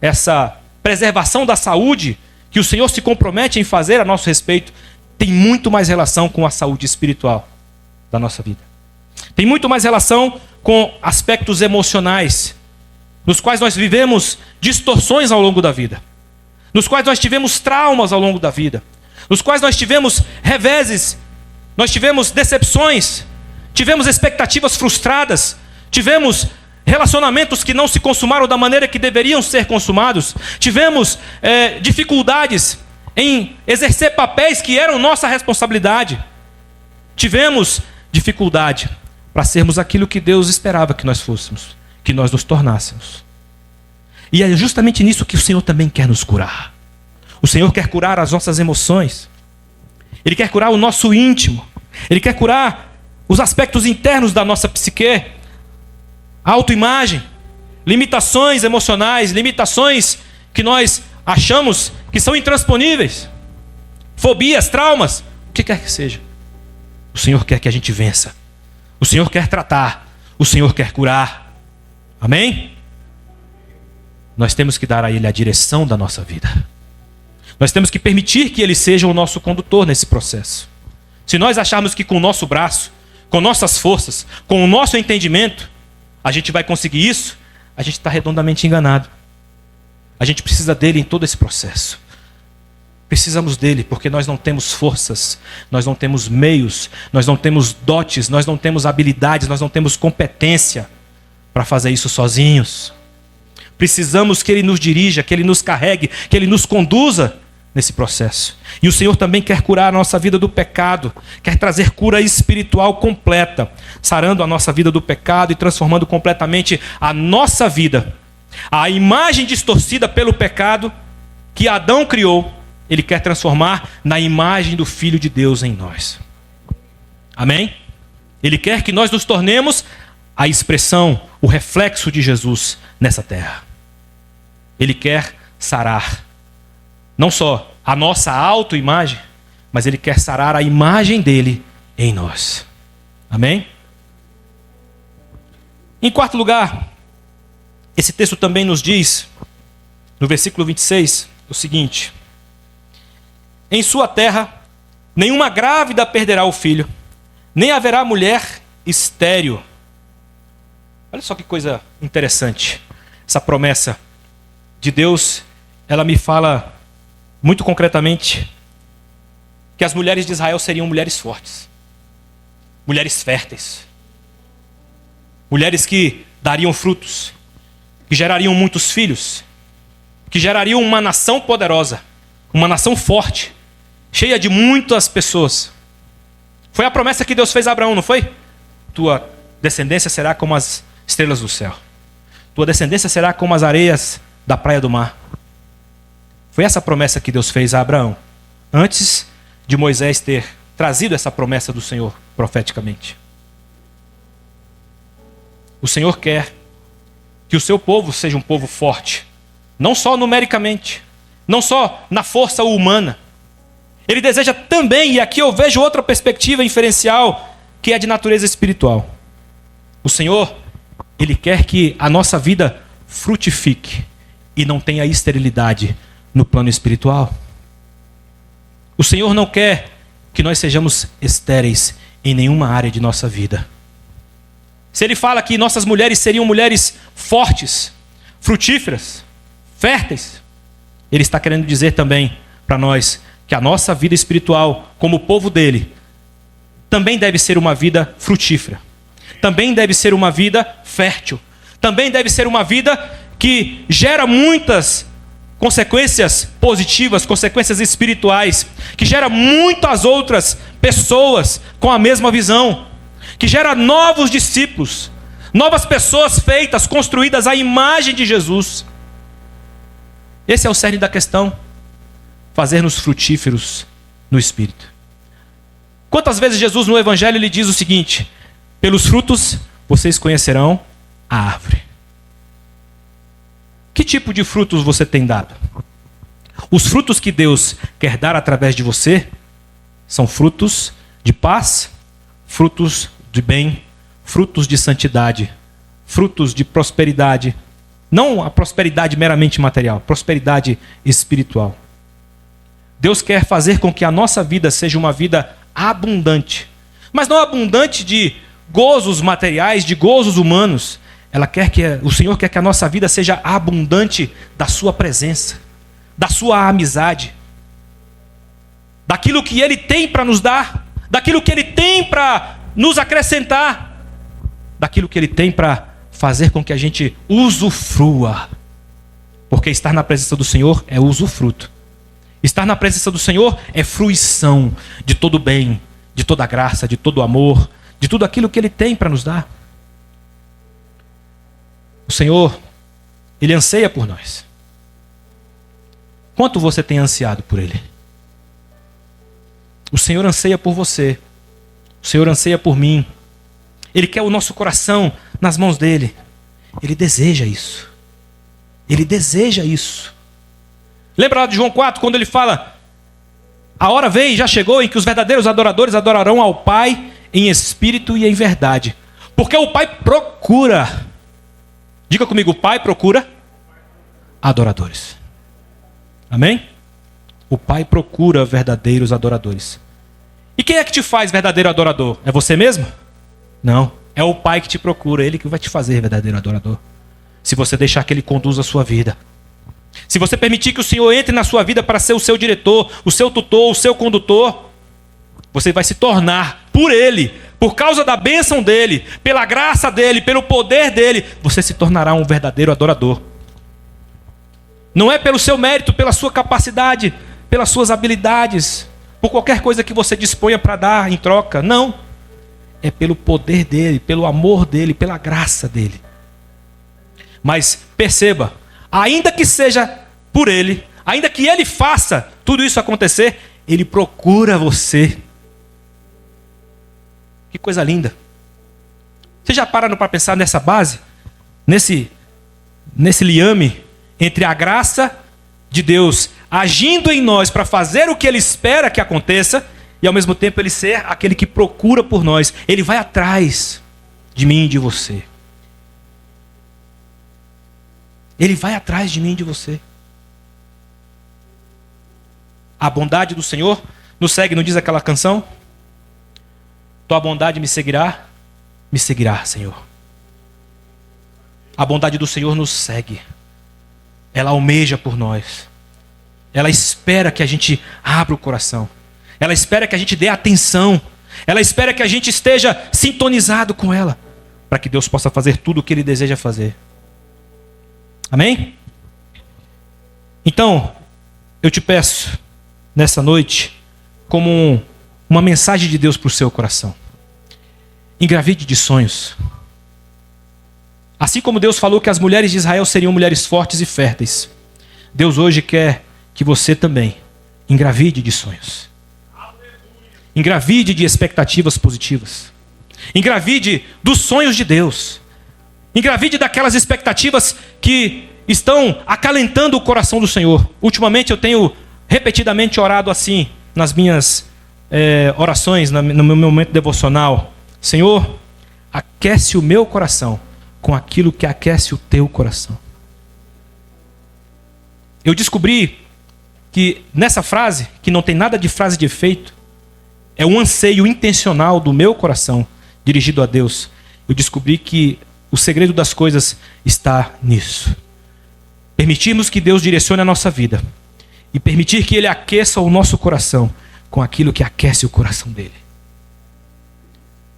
essa preservação da saúde que o Senhor se compromete em fazer a nosso respeito, tem muito mais relação com a saúde espiritual da nossa vida. Tem muito mais relação com aspectos emocionais, nos quais nós vivemos distorções ao longo da vida, nos quais nós tivemos traumas ao longo da vida, nos quais nós tivemos reveses, nós tivemos decepções, tivemos expectativas frustradas, tivemos relacionamentos que não se consumaram da maneira que deveriam ser consumados, tivemos dificuldades em exercer papéis que eram nossa responsabilidade. Tivemos dificuldade para sermos aquilo que Deus esperava que nós fôssemos, que nós nos tornássemos. E é justamente nisso que o Senhor também quer nos curar. O Senhor quer curar as nossas emoções. Ele quer curar o nosso íntimo. Ele quer curar os aspectos internos da nossa psique. A autoimagem, limitações emocionais, limitações que nós achamos que são intransponíveis. Fobias, traumas, o que quer que seja. O Senhor quer que a gente vença. O Senhor quer tratar. O Senhor quer curar. Amém? Nós temos que dar a Ele a direção da nossa vida. Nós temos que permitir que Ele seja o nosso condutor nesse processo. Se nós acharmos que com o nosso braço, com nossas forças, com o nosso entendimento, a gente vai conseguir isso, a gente está redondamente enganado. A gente precisa dele em todo esse processo. Precisamos dele porque nós não temos forças, nós não temos meios, nós não temos dotes, nós não temos habilidades, nós não temos competência para fazer isso sozinhos. Precisamos que Ele nos dirija, que Ele nos carregue, que Ele nos conduza nesse processo. E o Senhor também quer curar a nossa vida do pecado, quer trazer cura espiritual completa, sarando a nossa vida do pecado e transformando completamente a nossa vida. A imagem distorcida pelo pecado que Adão criou, Ele quer transformar na imagem do Filho de Deus em nós. Amém? Ele quer que nós nos tornemos a expressão, o reflexo de Jesus nessa terra. Ele quer sarar não só a nossa autoimagem, mas Ele quer sarar a imagem dele em nós. Amém? Em quarto lugar, esse texto também nos diz, no versículo 26, o seguinte: em sua terra, nenhuma grávida perderá o filho, nem haverá mulher estéril. Olha só que coisa interessante. Essa promessa de Deus, ela me fala muito concretamente que as mulheres de Israel seriam mulheres fortes, mulheres férteis, mulheres que dariam frutos, que gerariam muitos filhos, que gerariam uma nação poderosa, uma nação forte, cheia de muitas pessoas. Foi a promessa que Deus fez a Abraão, não foi? Tua descendência será como as estrelas do céu. Tua descendência será como as areias da praia do mar. Foi essa promessa que Deus fez a Abraão, antes de Moisés ter trazido essa promessa do Senhor profeticamente. O Senhor quer que o seu povo seja um povo forte, não só numericamente, não só na força humana. Ele deseja também, e aqui eu vejo outra perspectiva inferencial, que é de natureza espiritual. O Senhor, Ele quer que a nossa vida frutifique e não tenha esterilidade no plano espiritual. O Senhor não quer que nós sejamos estéreis em nenhuma área de nossa vida. Se Ele fala que nossas mulheres seriam mulheres fortes, frutíferas, férteis, Ele está querendo dizer também para nós que a nossa vida espiritual, como povo dele, também deve ser uma vida frutífera, também deve ser uma vida fértil, também deve ser uma vida que gera muitas consequências positivas, consequências espirituais, que gera muitas outras pessoas com a mesma visão, que gera novos discípulos, novas pessoas feitas, construídas à imagem de Jesus. Esse é o cerne da questão, fazer-nos frutíferos no Espírito. Quantas vezes Jesus no Evangelho ele diz o seguinte: pelos frutos vocês conhecerão a árvore. Que tipo de frutos você tem dado? Os frutos que Deus quer dar através de você são frutos de paz, frutos de bem, frutos de santidade, frutos de prosperidade. Não a prosperidade meramente material, prosperidade espiritual. Deus quer fazer com que a nossa vida seja uma vida abundante, mas não abundante de gozos materiais, de gozos humanos. O Senhor quer que a nossa vida seja abundante da sua presença, da sua amizade, daquilo que Ele tem para nos dar, daquilo que Ele tem para nos acrescentar, daquilo que Ele tem para fazer com que a gente usufrua. Porque estar na presença do Senhor é usufruto. Estar na presença do Senhor é fruição de todo bem, de toda a graça, de todo o amor, de tudo aquilo que Ele tem para nos dar. O Senhor, Ele anseia por nós. Quanto você tem ansiado por Ele? O Senhor anseia por você. O Senhor anseia por mim. Ele quer o nosso coração nas mãos dEle. Ele deseja isso. Ele deseja isso. Lembra lá de João 4, quando ele fala: a hora vem e já chegou em que os verdadeiros adoradores adorarão ao Pai em espírito e em verdade. Porque o Pai procura. Diga comigo, o Pai procura adoradores. Amém? O Pai procura verdadeiros adoradores. E quem é que te faz verdadeiro adorador? É você mesmo? Não. É o Pai que te procura. Ele que vai te fazer verdadeiro adorador. Se você deixar que Ele conduza a sua vida. Se você permitir que o Senhor entre na sua vida para ser o seu diretor, o seu tutor, o seu condutor, você vai se tornar, por Ele, por causa da bênção dEle, pela graça dEle, pelo poder dEle, você se tornará um verdadeiro adorador. Não é pelo seu mérito, pela sua capacidade, pelas suas habilidades, por qualquer coisa que você disponha para dar em troca. Não. É pelo poder dEle, pelo amor dEle, pela graça dEle. Mas perceba, ainda que seja por Ele, ainda que Ele faça tudo isso acontecer, Ele procura você. Que coisa linda. Vocês já pararam para pensar nessa base? Nesse liame entre a graça de Deus agindo em nós para fazer o que Ele espera que aconteça, e ao mesmo tempo Ele ser aquele que procura por nós. Ele vai atrás de mim e de você. Ele vai atrás de mim e de você. A bondade do Senhor nos segue, não diz aquela canção? Tua bondade me seguirá, Senhor. A bondade do Senhor nos segue. Ela almeja por nós. Ela espera que a gente abra o coração. Ela espera que a gente dê atenção. Ela espera que a gente esteja sintonizado com ela, para que Deus possa fazer tudo o que Ele deseja fazer. Amém? Então, eu te peço, nessa noite, como uma mensagem de Deus para o seu coração. Engravide de sonhos. Assim como Deus falou que as mulheres de Israel seriam mulheres fortes e férteis, Deus hoje quer que você também engravide de sonhos. Engravide de expectativas positivas. Engravide dos sonhos de Deus. Engravide daquelas expectativas que estão acalentando o coração do Senhor. Ultimamente eu tenho repetidamente orado assim, nas minhas orações, no meu momento devocional. Senhor, aquece o meu coração com aquilo que aquece o teu coração. Eu descobri que nessa frase, que não tem nada de frase de efeito, é um anseio intencional do meu coração, dirigido a Deus. Eu descobri que o segredo das coisas está nisso. Permitirmos que Deus direcione a nossa vida. E permitir que Ele aqueça o nosso coração com aquilo que aquece o coração dEle.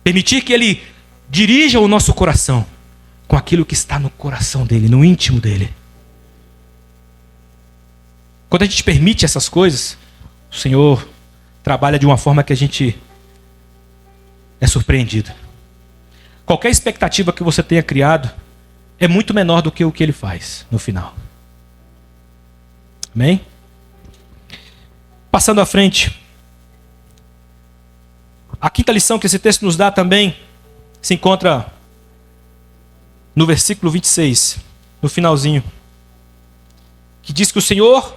Permitir que Ele dirija o nosso coração com aquilo que está no coração dEle, no íntimo dEle. Quando a gente permite essas coisas, o Senhor trabalha de uma forma que a gente é surpreendido. Qualquer expectativa que você tenha criado é muito menor do que o que Ele faz no final. Amém? Passando à frente. A quinta lição que esse texto nos dá também se encontra no versículo 26, no finalzinho, que diz que o Senhor,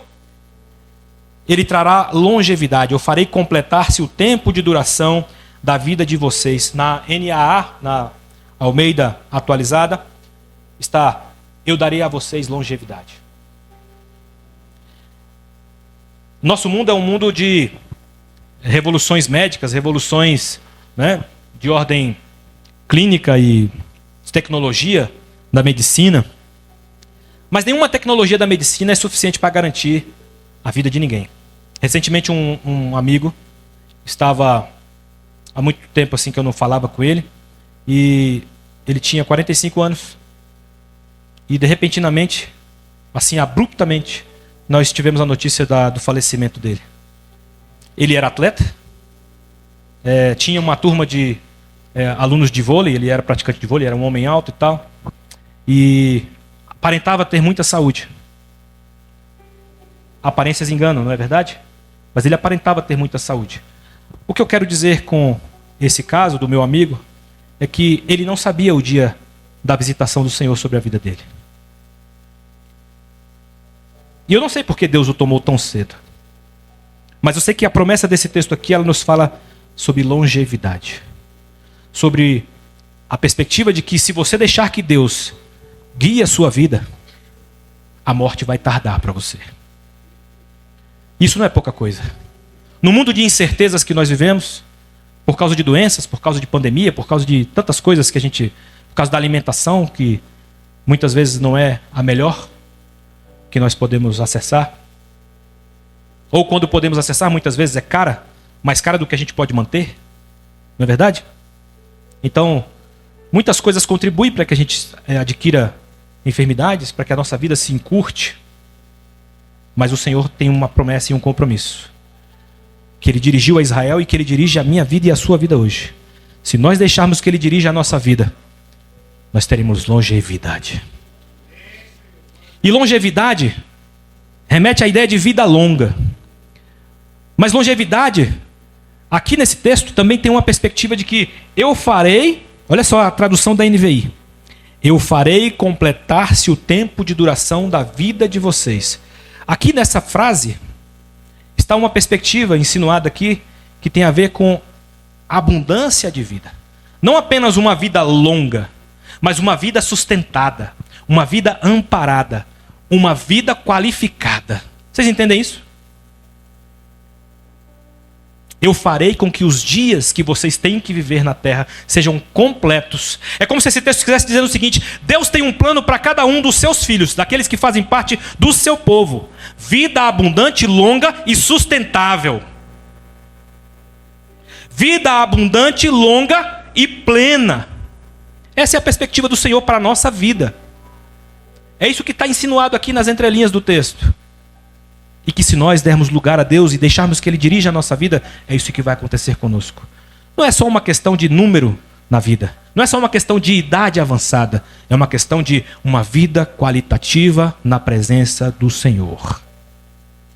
Ele trará longevidade. Eu farei completar-se o tempo de duração da vida de vocês. Na NAA, na Almeida atualizada, está: eu darei a vocês longevidade. Nosso mundo é um mundo de revoluções médicas, revoluções, né, de ordem clínica e de tecnologia da medicina. Mas nenhuma tecnologia da medicina é suficiente para garantir a vida de ninguém. Recentemente um amigo estava, há muito tempo assim que eu não falava com ele, e ele tinha 45 anos. E de repentinamente, assim abruptamente, nós tivemos a notícia do falecimento dele. Ele era atleta, tinha uma turma de alunos de vôlei, ele era praticante de vôlei, era um homem alto e tal, e aparentava ter muita saúde. Aparências enganam, não é verdade? Mas ele aparentava ter muita saúde. O que eu quero dizer com esse caso do meu amigo é que ele não sabia o dia da visitação do Senhor sobre a vida dele. E eu não sei por que Deus o tomou tão cedo. Mas eu sei que a promessa desse texto aqui, ela nos fala sobre longevidade. Sobre a perspectiva de que se você deixar que Deus guie a sua vida, a morte vai tardar para você. Isso não é pouca coisa. No mundo de incertezas que nós vivemos, por causa de doenças, por causa de pandemia, por causa de tantas coisas que a gente... Por causa da alimentação, que muitas vezes não é a melhor que nós podemos acessar. Ou quando podemos acessar, muitas vezes é cara, mais cara do que a gente pode manter. Não é verdade? Então, muitas coisas contribuem para que a gente adquira enfermidades, para que a nossa vida se encurte. Mas o Senhor tem uma promessa e um compromisso. Que Ele dirigiu a Israel e que Ele dirige a minha vida e a sua vida hoje. Se nós deixarmos que Ele dirija a nossa vida, nós teremos longevidade. E longevidade remete à ideia de vida longa. Mas longevidade, aqui nesse texto, também tem uma perspectiva de que eu farei, olha só a tradução da NVI, eu farei completar-se o tempo de duração da vida de vocês. Aqui nessa frase, está uma perspectiva insinuada aqui, que tem a ver com abundância de vida. Não apenas uma vida longa, mas uma vida sustentada, uma vida amparada, uma vida qualificada. Vocês entendem isso? Eu farei com que os dias que vocês têm que viver na terra sejam completos. É como se esse texto estivesse dizendo o seguinte: Deus tem um plano para cada um dos seus filhos, daqueles que fazem parte do seu povo. Vida abundante, longa e sustentável. Vida abundante, longa e plena. Essa é a perspectiva do Senhor para a nossa vida. É isso que está insinuado aqui nas entrelinhas do texto. E que se nós dermos lugar a Deus e deixarmos que Ele dirija a nossa vida, é isso que vai acontecer conosco. Não é só uma questão de número na vida. Não é só uma questão de idade avançada. É uma questão de uma vida qualitativa na presença do Senhor.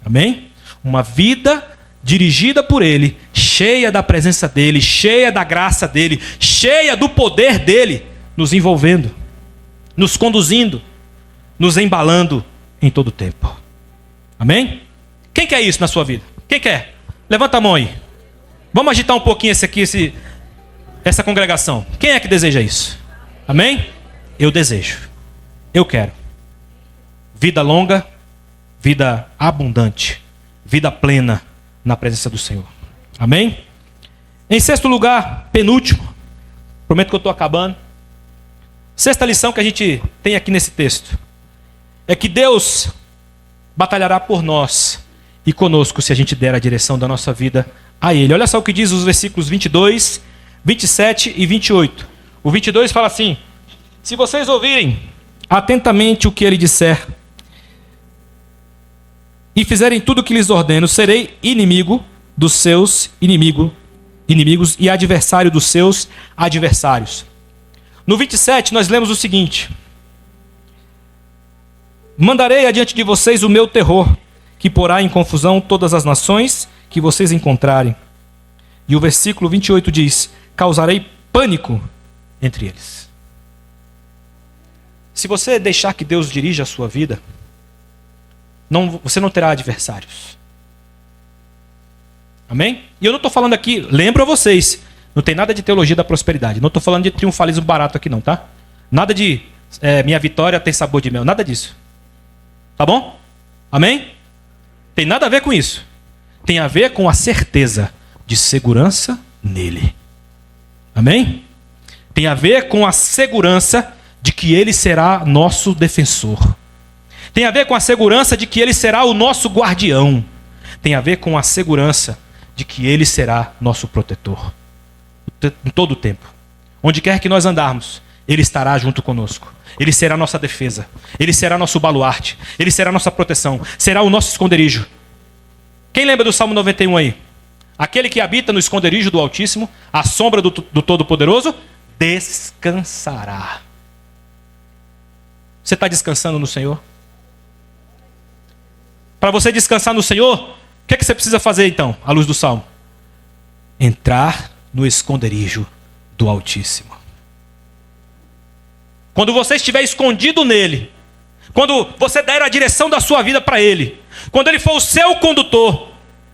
Amém? Uma vida dirigida por Ele, cheia da presença dEle, cheia da graça dEle, cheia do poder dEle, nos envolvendo, nos conduzindo, nos embalando em todo o tempo. Amém? Quem quer isso na sua vida? Quem quer? Levanta a mão aí. Vamos agitar um pouquinho essa congregação. Quem é que deseja isso? Amém? Eu desejo. Eu quero. Vida longa, vida abundante, vida plena na presença do Senhor. Amém? Em sexto lugar, penúltimo, prometo que eu estou acabando. Sexta lição que a gente tem aqui nesse texto é que Deus batalhará por nós e conosco se a gente der a direção da nossa vida a Ele. Olha só o que diz os versículos 22, 27 e 28. O 22 fala assim: se vocês ouvirem atentamente o que Ele disser e fizerem tudo o que lhes ordeno, serei inimigo dos seus inimigos e adversário dos seus adversários. No 27 nós lemos o seguinte: mandarei adiante de vocês o meu terror, que porá em confusão todas as nações que vocês encontrarem. E o versículo 28 diz: causarei pânico entre eles. Se você deixar que Deus dirija a sua vida, você não terá adversários. Amém? E eu não estou falando aqui, lembro a vocês, não tem nada de teologia da prosperidade. Não estou falando de triunfalismo barato aqui não, tá? Nada de minha vitória tem sabor de mel, nada disso. Tá bom? Amém? Tem nada a ver com isso. Tem a ver com a certeza de segurança nele. Amém? Tem a ver com a segurança de que Ele será nosso defensor. Tem a ver com a segurança de que Ele será o nosso guardião. Tem a ver com a segurança de que Ele será nosso protetor. Em todo o tempo. Onde quer que nós andarmos, Ele estará junto conosco. Ele será nossa defesa. Ele será nosso baluarte. Ele será nossa proteção. Será o nosso esconderijo. Quem lembra do Salmo 91 aí? Aquele que habita no esconderijo do Altíssimo, à sombra do Todo-Poderoso, descansará. Você está descansando no Senhor? Para você descansar no Senhor, o que é que você precisa fazer então, à luz do Salmo? Entrar no esconderijo do Altíssimo. Quando você estiver escondido nele, quando você der a direção da sua vida para ele, quando ele for o seu condutor,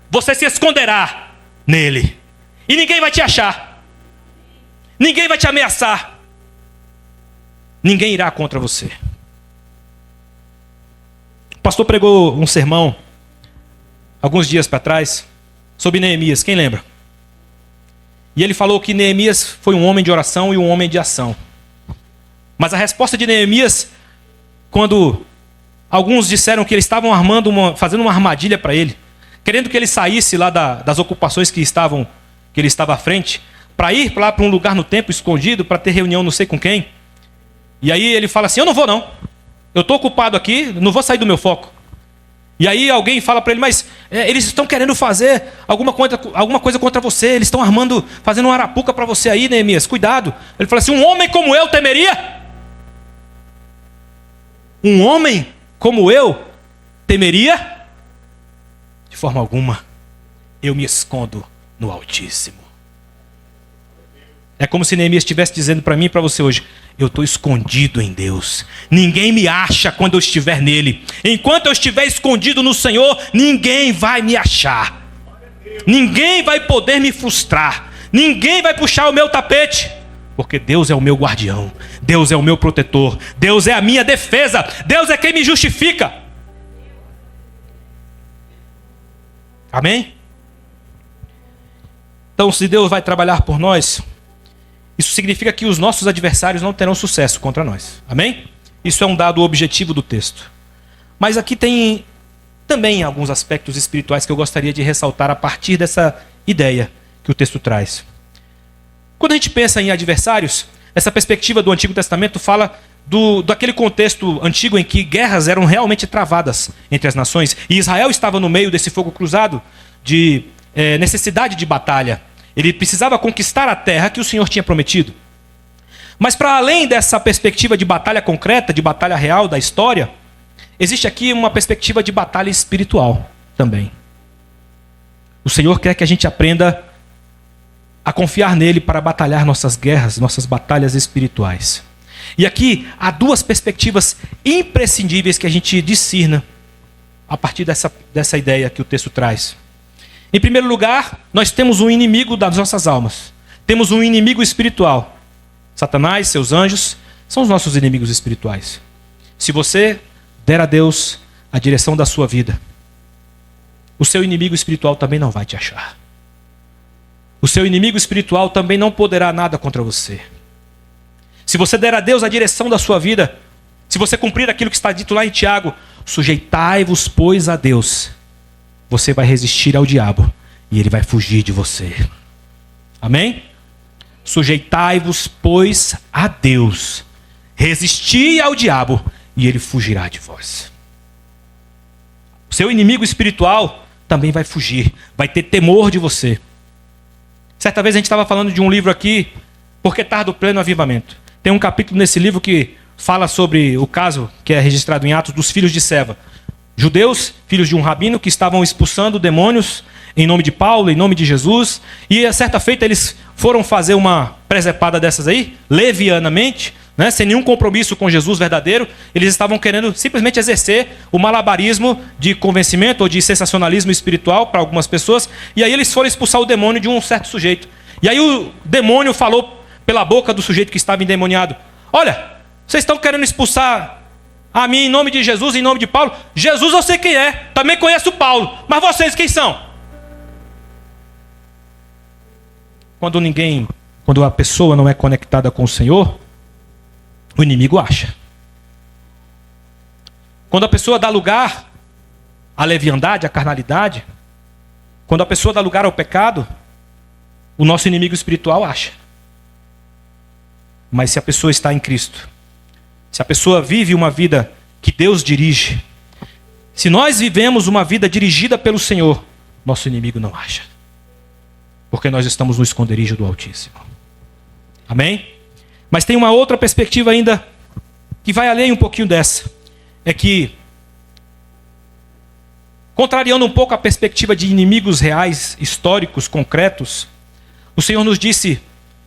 você se esconderá nele. E ninguém vai te achar. Ninguém vai te ameaçar. Ninguém irá contra você. O pastor pregou um sermão alguns dias para trás sobre Neemias, quem lembra? E ele falou que Neemias foi um homem de oração e um homem de ação. Mas a resposta de Neemias, quando alguns disseram que eles estavam fazendo uma armadilha para ele, querendo que ele saísse lá das ocupações que ele estava à frente, para ir lá para um lugar no templo escondido, para ter reunião não sei com quem. E aí ele fala assim, eu não vou não. Eu estou ocupado aqui, não vou sair do meu foco. E aí alguém fala para ele, mas eles estão querendo fazer alguma coisa contra você, eles estão fazendo uma arapuca para você aí, Neemias, cuidado. Ele fala assim, um homem como eu temeria? Um homem como eu temeria? De forma alguma, eu me escondo no Altíssimo. É como se Neemias estivesse dizendo para mim e para você hoje, eu estou escondido em Deus. Ninguém me acha quando eu estiver nele. Enquanto eu estiver escondido no Senhor, ninguém vai me achar. Ninguém vai poder me frustrar. Ninguém vai puxar o meu tapete. Porque Deus é o meu guardião. Deus é o meu protetor. Deus é a minha defesa. Deus é quem me justifica. Amém? Então, se Deus vai trabalhar por nós, isso significa que os nossos adversários não terão sucesso contra nós. Amém? Isso é um dado objetivo do texto. Mas aqui tem também alguns aspectos espirituais que eu gostaria de ressaltar a partir dessa ideia que o texto traz. Quando a gente pensa em adversários, essa perspectiva do Antigo Testamento fala daquele contexto antigo em que guerras eram realmente travadas entre as nações. E Israel estava no meio desse fogo cruzado de necessidade de batalha. Ele precisava conquistar a terra que o Senhor tinha prometido. Mas para além dessa perspectiva de batalha concreta, de batalha real da história, existe aqui uma perspectiva de batalha espiritual também. O Senhor quer que a gente aprenda a confiar nele para batalhar nossas guerras, nossas batalhas espirituais. E aqui há duas perspectivas imprescindíveis que a gente discirna a partir dessa ideia que o texto traz. Em primeiro lugar, nós temos um inimigo das nossas almas. Temos um inimigo espiritual. Satanás, seus anjos, são os nossos inimigos espirituais. Se você der a Deus a direção da sua vida, o seu inimigo espiritual também não vai te achar. O seu inimigo espiritual também não poderá nada contra você. Se você der a Deus a direção da sua vida, se você cumprir aquilo que está dito lá em Tiago, sujeitai-vos, pois, a Deus, você vai resistir ao diabo e ele vai fugir de você. Amém? Sujeitai-vos, pois, a Deus, resisti ao diabo e ele fugirá de vós. O seu inimigo espiritual também vai fugir, vai ter temor de você. Certa vez a gente estava falando de um livro aqui, Porque Tarda o Pleno Avivamento. Tem um capítulo nesse livro que fala sobre o caso que é registrado em Atos dos filhos de Seva. Judeus, filhos de um rabino, que estavam expulsando demônios em nome de Paulo, em nome de Jesus. E a certa feita eles foram fazer uma presepada dessas aí, levianamente, né, sem nenhum compromisso com Jesus verdadeiro. Eles estavam querendo simplesmente exercer o malabarismo de convencimento ou de sensacionalismo espiritual para algumas pessoas. E aí eles foram expulsar o demônio de um certo sujeito. E aí o demônio falou pela boca do sujeito que estava endemoniado: olha, vocês estão querendo expulsar a mim em nome de Jesus, em nome de Paulo? Jesus eu sei quem é, também conheço Paulo, mas vocês quem são? Quando a pessoa não é conectada com o Senhor, o inimigo acha. Quando a pessoa dá lugar à leviandade, à carnalidade, quando a pessoa dá lugar ao pecado, o nosso inimigo espiritual acha. Mas se a pessoa está em Cristo, se a pessoa vive uma vida que Deus dirige, se nós vivemos uma vida dirigida pelo Senhor, nosso inimigo não acha. porque nós estamos no esconderijo do Altíssimo. Amém? Mas tem uma outra perspectiva ainda que vai além um pouquinho dessa. É que, contrariando um pouco a perspectiva de inimigos reais, históricos, concretos, o Senhor nos disse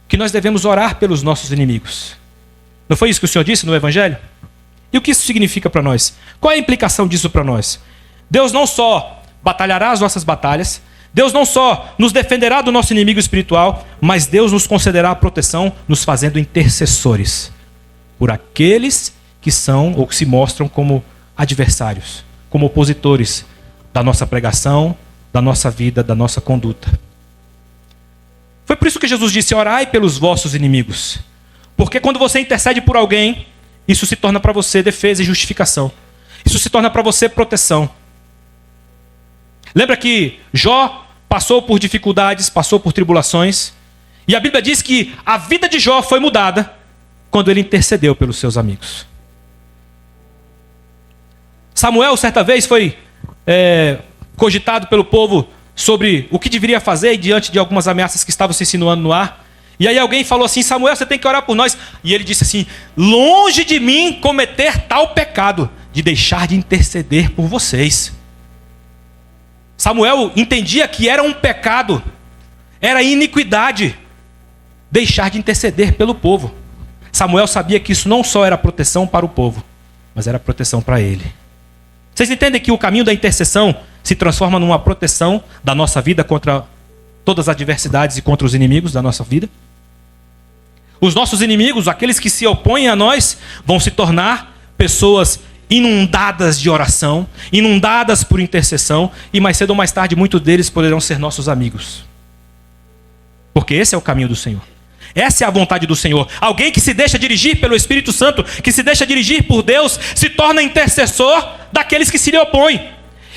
que nós devemos orar pelos nossos inimigos. Não foi isso que o Senhor disse no Evangelho? E o que isso significa para nós? Qual é a implicação disso para nós? Deus não só batalhará as nossas batalhas, Deus não só nos defenderá do nosso inimigo espiritual, mas Deus nos concederá a proteção, nos fazendo intercessores por aqueles que são ou que se mostram como adversários, como opositores da nossa pregação, da nossa vida, da nossa conduta. Foi por isso que Jesus disse: orai pelos vossos inimigos. Porque quando você intercede por alguém, isso se torna para você defesa e justificação. Isso se torna para você proteção. Lembra que Jó passou por dificuldades, passou por tribulações. E a Bíblia diz que a vida de Jó foi mudada quando ele intercedeu pelos seus amigos. Samuel, certa vez, foi cogitado pelo povo sobre o que deveria fazer diante de algumas ameaças que estavam se insinuando no ar. E aí alguém falou assim: Samuel, você tem que orar por nós. E ele disse assim: longe de mim cometer tal pecado, de deixar de interceder por vocês. Samuel entendia que era um pecado, era iniquidade, deixar de interceder pelo povo. Samuel sabia que isso não só era proteção para o povo, mas era proteção para ele. Vocês entendem que o caminho da intercessão se transforma numa proteção da nossa vida contra todas as adversidades e contra os inimigos da nossa vida? Os nossos inimigos, aqueles que se opõem a nós, vão se tornar pessoas inundadas de oração, inundadas por intercessão, e mais cedo ou mais tarde muitos deles poderão ser nossos amigos. Porque esse é o caminho do Senhor. Essa é a vontade do Senhor. Alguém que se deixa dirigir pelo Espírito Santo, que se deixa dirigir por Deus, se torna intercessor daqueles que se lhe opõem.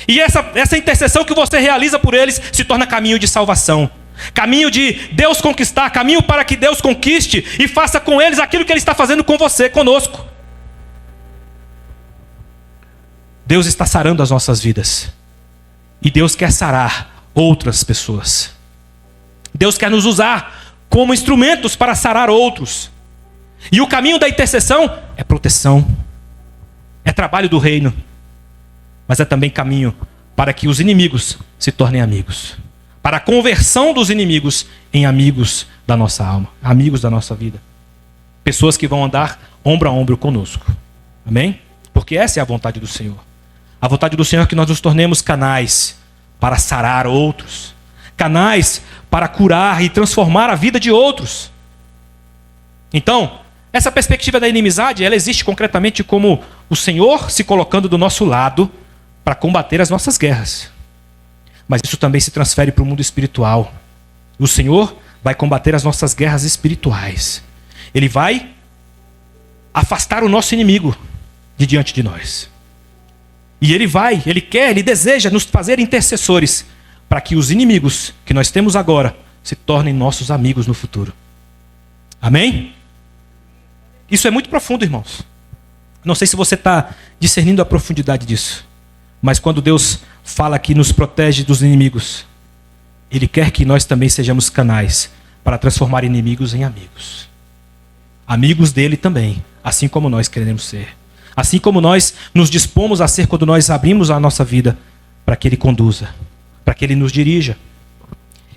E essa intercessão que você realiza por eles se torna caminho de salvação. Caminho de Deus conquistar, caminho para que Deus conquiste e faça com eles aquilo que Ele está fazendo com você, conosco. Deus está sarando as nossas vidas. E Deus quer sarar outras pessoas. Deus quer nos usar como instrumentos para sarar outros. E o caminho da intercessão é proteção. É trabalho do reino. Mas é também caminho para que os inimigos se tornem amigos. Para a conversão dos inimigos em amigos da nossa alma. Amigos da nossa vida. Pessoas que vão andar ombro a ombro conosco. Amém? Porque essa é a vontade do Senhor. A vontade do Senhor é que nós nos tornemos canais para sarar outros. Canais para curar e transformar a vida de outros. Então, essa perspectiva da inimizade, ela existe concretamente como o Senhor se colocando do nosso lado para combater as nossas guerras. Mas isso também se transfere para o mundo espiritual. O Senhor vai combater as nossas guerras espirituais. Ele vai afastar o nosso inimigo de diante de nós. E Ele quer, Ele deseja nos fazer intercessores para que os inimigos que nós temos agora se tornem nossos amigos no futuro. Amém? Isso é muito profundo, irmãos. Não sei se você está discernindo a profundidade disso. Mas quando Deus fala que nos protege dos inimigos, Ele quer que nós também sejamos canais para transformar inimigos em amigos. Amigos dele também, assim como nós queremos ser. Assim como nós nos dispomos a ser quando nós abrimos a nossa vida para que Ele conduza, para que Ele nos dirija.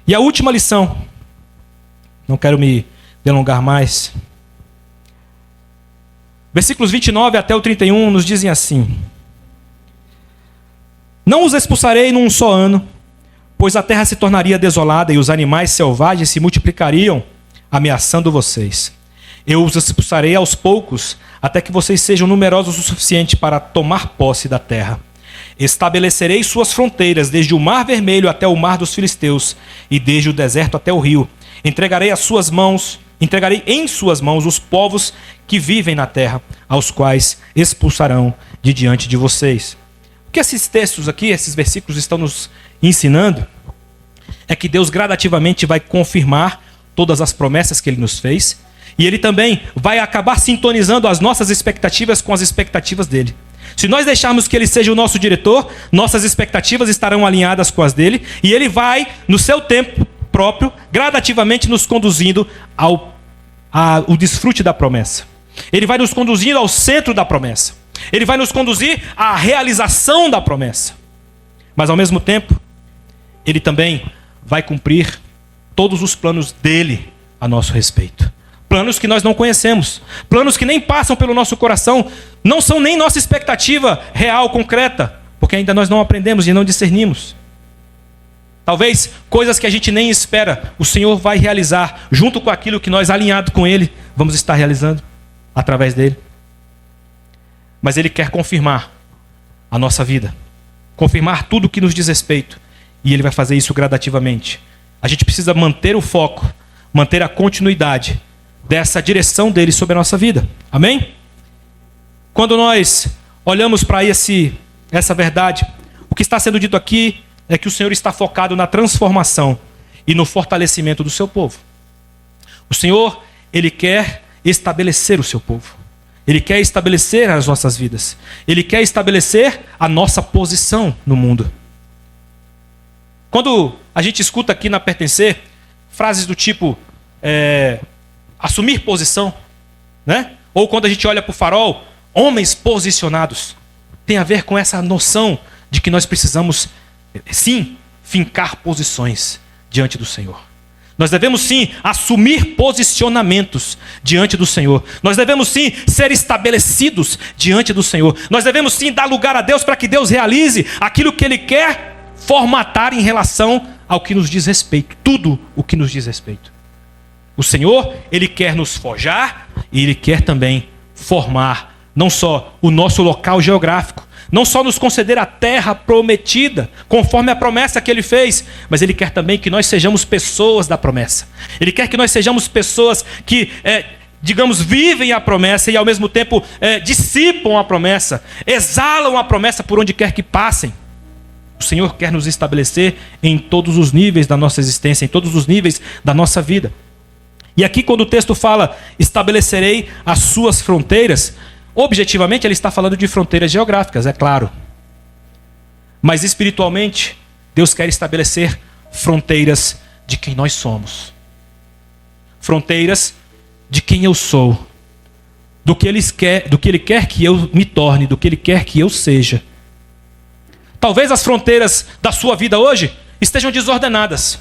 E a última lição, não quero me delongar mais. Versículos 29 até o 31 nos dizem assim: não os expulsarei num só ano, pois a terra se tornaria desolada e os animais selvagens se multiplicariam, ameaçando vocês. Eu os expulsarei aos poucos, até que vocês sejam numerosos o suficiente para tomar posse da terra. Estabelecerei suas fronteiras, desde o mar vermelho até o mar dos filisteus, e desde o deserto até o rio. Entregarei em suas mãos os povos que vivem na terra, aos quais expulsarão de diante de vocês. O que esses textos aqui, esses versículos estão nos ensinando é que Deus gradativamente vai confirmar todas as promessas que Ele nos fez, e Ele também vai acabar sintonizando as nossas expectativas com as expectativas dEle. Se nós deixarmos que Ele seja o nosso diretor, nossas expectativas estarão alinhadas com as dEle, e Ele vai, no seu tempo, próprio, gradativamente nos conduzindo ao desfrute da promessa. Ele vai nos conduzindo ao centro da promessa. Ele vai nos conduzir à realização da promessa. Mas ao mesmo tempo, ele também vai cumprir todos os planos dele a nosso respeito. Planos que nós não conhecemos, planos que nem passam pelo nosso coração, não são nem nossa expectativa real, concreta, porque ainda nós não aprendemos e não discernimos. Talvez coisas que a gente nem espera, o Senhor vai realizar, junto com aquilo que nós, alinhado com Ele, vamos estar realizando através dele. Mas Ele quer confirmar a nossa vida, confirmar tudo o que nos diz respeito, e Ele vai fazer isso gradativamente. A gente precisa manter o foco, manter a continuidade dessa direção dele sobre a nossa vida. Amém? Quando nós olhamos para essa verdade, o que está sendo dito aqui é que o Senhor está focado na transformação e no fortalecimento do seu povo. O Senhor, Ele quer estabelecer o seu povo. Ele quer estabelecer as nossas vidas. Ele quer estabelecer a nossa posição no mundo. Quando a gente escuta aqui na Pertencer frases do tipo assumir posição, né? Ou quando a gente olha para o Farol, homens posicionados, tem a ver com essa noção de que nós precisamos, sim, fincar posições diante do Senhor. Nós devemos sim assumir posicionamentos diante do Senhor. Nós devemos sim ser estabelecidos diante do Senhor. Nós devemos sim dar lugar a Deus para que Deus realize aquilo que Ele quer formatar em relação ao que nos diz respeito. Tudo o que nos diz respeito. O Senhor, Ele quer nos forjar e Ele quer também formar não só o nosso local geográfico, não só nos conceder a terra prometida, conforme a promessa que Ele fez, mas Ele quer também que nós sejamos pessoas da promessa. Ele quer que nós sejamos pessoas que, vivem a promessa e ao mesmo tempo dissipam a promessa, exalam a promessa por onde quer que passem. O Senhor quer nos estabelecer em todos os níveis da nossa existência, em todos os níveis da nossa vida. E aqui quando o texto fala, estabelecerei as suas fronteiras, objetivamente ele está falando de fronteiras geográficas, é claro. Mas espiritualmente, Deus quer estabelecer fronteiras de quem nós somos. Fronteiras de quem eu sou. Do que Ele quer que eu me torne, do que Ele quer que eu seja. Talvez as fronteiras da sua vida hoje estejam desordenadas.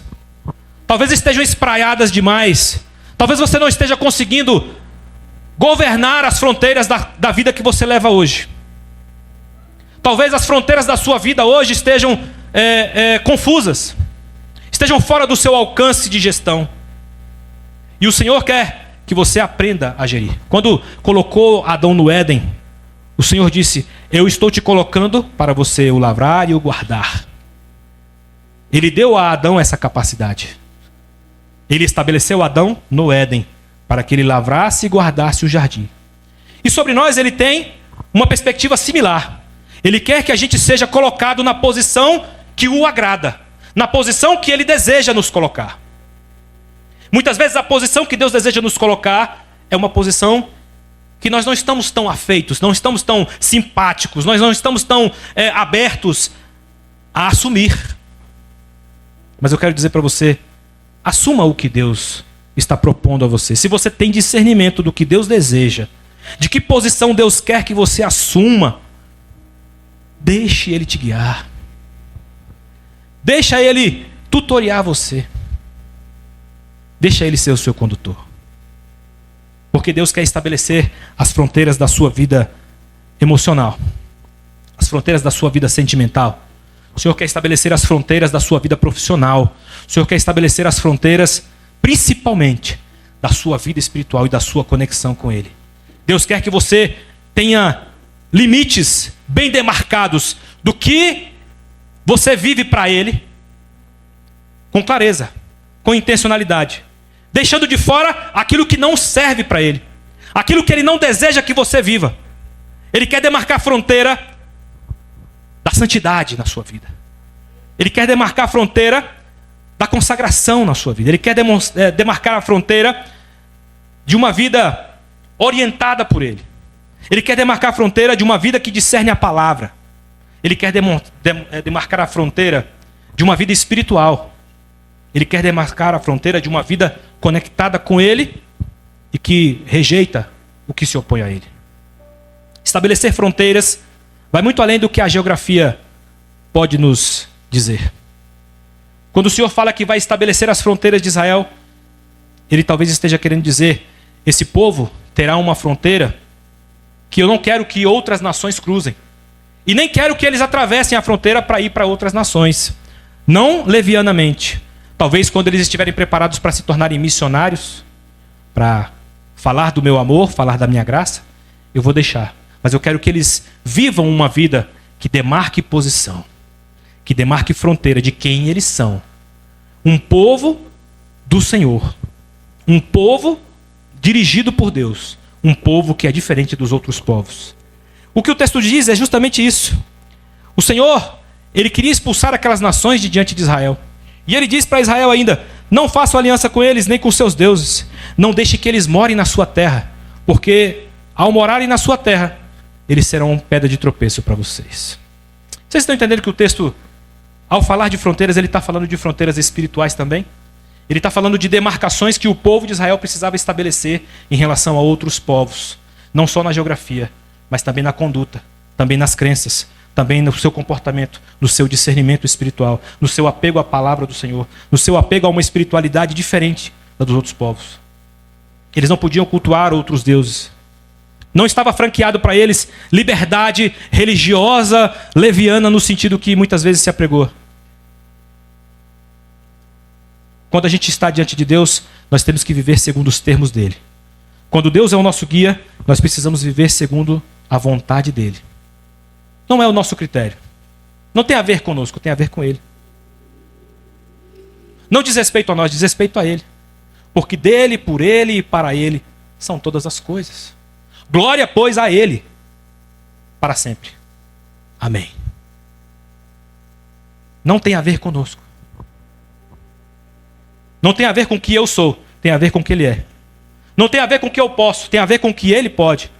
Talvez estejam espraiadas demais. Talvez você não esteja conseguindo governar as fronteiras da vida que você leva hoje. Talvez as fronteiras da sua vida hoje estejam confusas. Estejam fora do seu alcance de gestão. E o Senhor quer que você aprenda a gerir. Quando colocou Adão no Éden, o Senhor disse, eu estou te colocando para você o lavrar e o guardar. Ele deu a Adão essa capacidade. Ele estabeleceu Adão no Éden, para que ele lavrasse e guardasse o jardim. E sobre nós ele tem uma perspectiva similar. Ele quer que a gente seja colocado na posição que o agrada, na posição que ele deseja nos colocar. Muitas vezes a posição que Deus deseja nos colocar é uma posição que nós não estamos tão afeitos, não estamos tão simpáticos, nós não estamos tão abertos a assumir. Mas eu quero dizer para você, assuma o que Deus está propondo a você. Se você tem discernimento do que Deus deseja, de que posição Deus quer que você assuma, deixe Ele te guiar. Deixa Ele tutoriar você. Deixa Ele ser o seu condutor. Porque Deus quer estabelecer as fronteiras da sua vida emocional, as fronteiras da sua vida sentimental. O Senhor quer estabelecer as fronteiras da sua vida profissional. O Senhor quer estabelecer as fronteiras, principalmente, da sua vida espiritual e da sua conexão com Ele. Deus quer que você tenha limites bem demarcados do que você vive para Ele, com clareza, com intencionalidade. Deixando de fora aquilo que não serve para Ele. Aquilo que Ele não deseja que você viva. Ele quer demarcar a fronteira da santidade na sua vida. Ele quer demarcar a fronteira da consagração na sua vida. Ele quer demarcar a fronteira de uma vida orientada por Ele. Ele quer demarcar a fronteira de uma vida que discerne a palavra. Ele quer demarcar a fronteira de uma vida espiritual. Ele quer demarcar a fronteira de uma vida conectada com Ele e que rejeita o que se opõe a Ele. Estabelecer fronteiras vai muito além do que a geografia pode nos dizer. Quando o Senhor fala que vai estabelecer as fronteiras de Israel, Ele talvez esteja querendo dizer: esse povo terá uma fronteira que eu não quero que outras nações cruzem. E nem quero que eles atravessem a fronteira para ir para outras nações. Não levianamente. Talvez quando eles estiverem preparados para se tornarem missionários, para falar do meu amor, falar da minha graça, eu vou deixar. Mas eu quero que eles vivam uma vida que demarque posição, que demarque fronteira de quem eles são. Um povo do Senhor. Um povo dirigido por Deus. Um povo que é diferente dos outros povos. O que o texto diz é justamente isso. O Senhor, Ele queria expulsar aquelas nações de diante de Israel. E Ele diz para Israel ainda: não façam aliança com eles, nem com seus deuses. Não deixe que eles morem na sua terra. Porque ao morarem na sua terra, eles serão pedra de tropeço para vocês. Vocês estão entendendo que o texto, ao falar de fronteiras, ele está falando de fronteiras espirituais também? Ele está falando de demarcações que o povo de Israel precisava estabelecer em relação a outros povos. Não só na geografia, mas também na conduta, também nas crenças, também no seu comportamento, no seu discernimento espiritual, no seu apego à palavra do Senhor, no seu apego a uma espiritualidade diferente da dos outros povos. Eles não podiam cultuar outros deuses. Não estava franqueado para eles liberdade religiosa leviana no sentido que muitas vezes se apregou. Quando a gente está diante de Deus, nós temos que viver segundo os termos dele. Quando Deus é o nosso guia, nós precisamos viver segundo a vontade dele. Não é o nosso critério. Não tem a ver conosco, tem a ver com ele. Não diz respeito a nós, diz respeito a ele. Porque dele, por ele e para ele são todas as coisas. Glória, pois, a ele para sempre. Amém. Não tem a ver conosco. Não tem a ver com o que eu sou, tem a ver com o que ele é. Não tem a ver com o que eu posso, tem a ver com o que ele pode.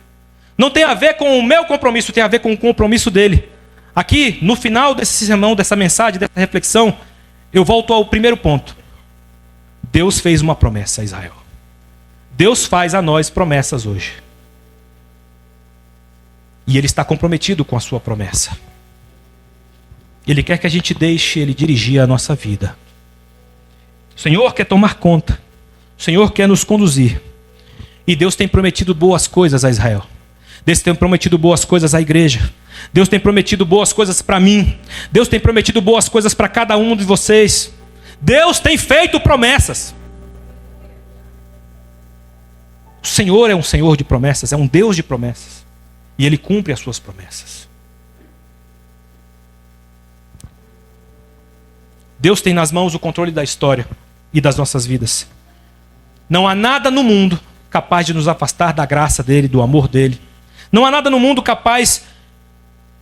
Não tem a ver com o meu compromisso, tem a ver com o compromisso dele. Aqui, no final desse sermão, dessa mensagem, dessa reflexão, eu volto ao primeiro ponto. Deus fez uma promessa a Israel. Deus faz a nós promessas hoje. E Ele está comprometido com a sua promessa. Ele quer que a gente deixe Ele dirigir a nossa vida. O Senhor quer tomar conta. O Senhor quer nos conduzir. E Deus tem prometido boas coisas a Israel. Deus tem prometido boas coisas à igreja. Deus tem prometido boas coisas para mim. Deus tem prometido boas coisas para cada um de vocês. Deus tem feito promessas. O Senhor é um Senhor de promessas, é um Deus de promessas. E Ele cumpre as suas promessas. Deus tem nas mãos o controle da história e das nossas vidas. Não há nada no mundo capaz de nos afastar da graça dEle, do amor dEle. Não há nada no mundo capaz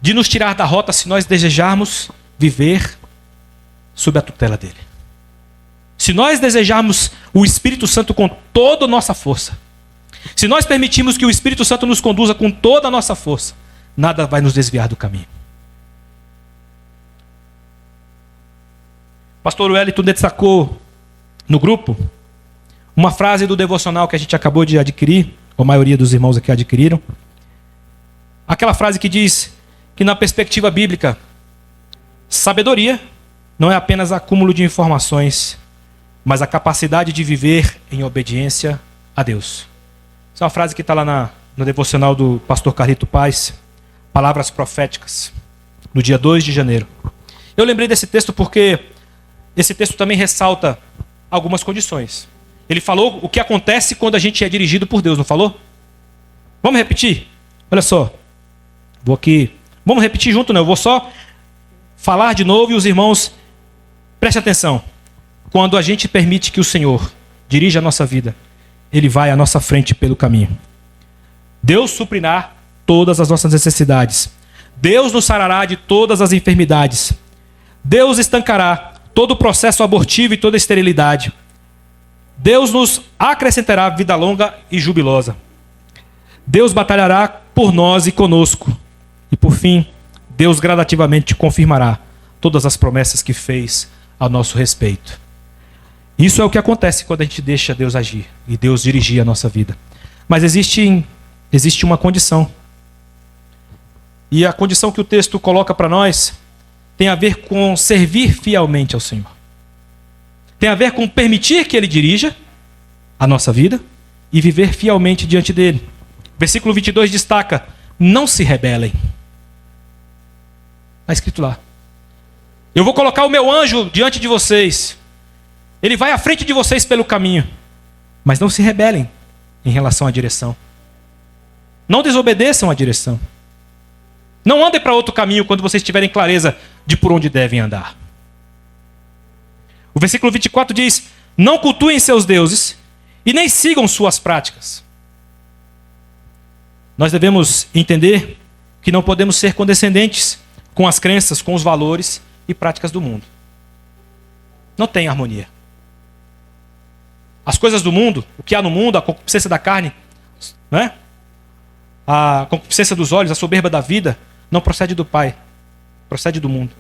de nos tirar da rota se nós desejarmos viver sob a tutela dEle. Se nós desejarmos o Espírito Santo com toda a nossa força, se nós permitirmos que o Espírito Santo nos conduza com toda a nossa força, nada vai nos desviar do caminho. Pastor Wellington destacou no grupo uma frase do devocional que a gente acabou de adquirir, ou a maioria dos irmãos aqui adquiriram. Aquela frase que diz que na perspectiva bíblica, sabedoria não é apenas acúmulo de informações, mas a capacidade de viver em obediência a Deus. Essa é uma frase que está lá no devocional do pastor Carlito Paz, Palavras Proféticas, no dia 2 de janeiro. Eu lembrei desse texto porque esse texto também ressalta algumas condições. Ele falou o que acontece quando a gente é dirigido por Deus, não falou? Vamos repetir? Olha só. Vamos repetir junto, não. Eu vou só falar de novo e os irmãos prestem atenção. Quando a gente permite que o Senhor dirija a nossa vida, Ele vai à nossa frente pelo caminho. Deus suprirá todas as nossas necessidades. Deus nos sarará de todas as enfermidades. Deus estancará todo o processo abortivo e toda a esterilidade. Deus nos acrescentará vida longa e jubilosa. Deus batalhará por nós e conosco. E por fim, Deus gradativamente confirmará todas as promessas que fez a nosso respeito. Isso é o que acontece quando a gente deixa Deus agir e Deus dirigir a nossa vida. Mas existe uma condição. E a condição que o texto coloca para nós tem a ver com servir fielmente ao Senhor. Tem a ver com permitir que Ele dirija a nossa vida e viver fielmente diante dEle. Versículo 22 destaca: não se rebelem. Está escrito lá. Eu vou colocar o meu anjo diante de vocês. Ele vai à frente de vocês pelo caminho. Mas não se rebelem em relação à direção. Não desobedeçam à direção. Não andem para outro caminho quando vocês tiverem clareza de por onde devem andar. O versículo 24 diz: não cultuem seus deuses e nem sigam suas práticas. Nós devemos entender que não podemos ser condescendentes com as crenças, com os valores e práticas do mundo. Não tem harmonia. As coisas do mundo, o que há no mundo, a concupiscência da carne, né? A concupiscência dos olhos, a soberba da vida, não procede do Pai, procede do mundo.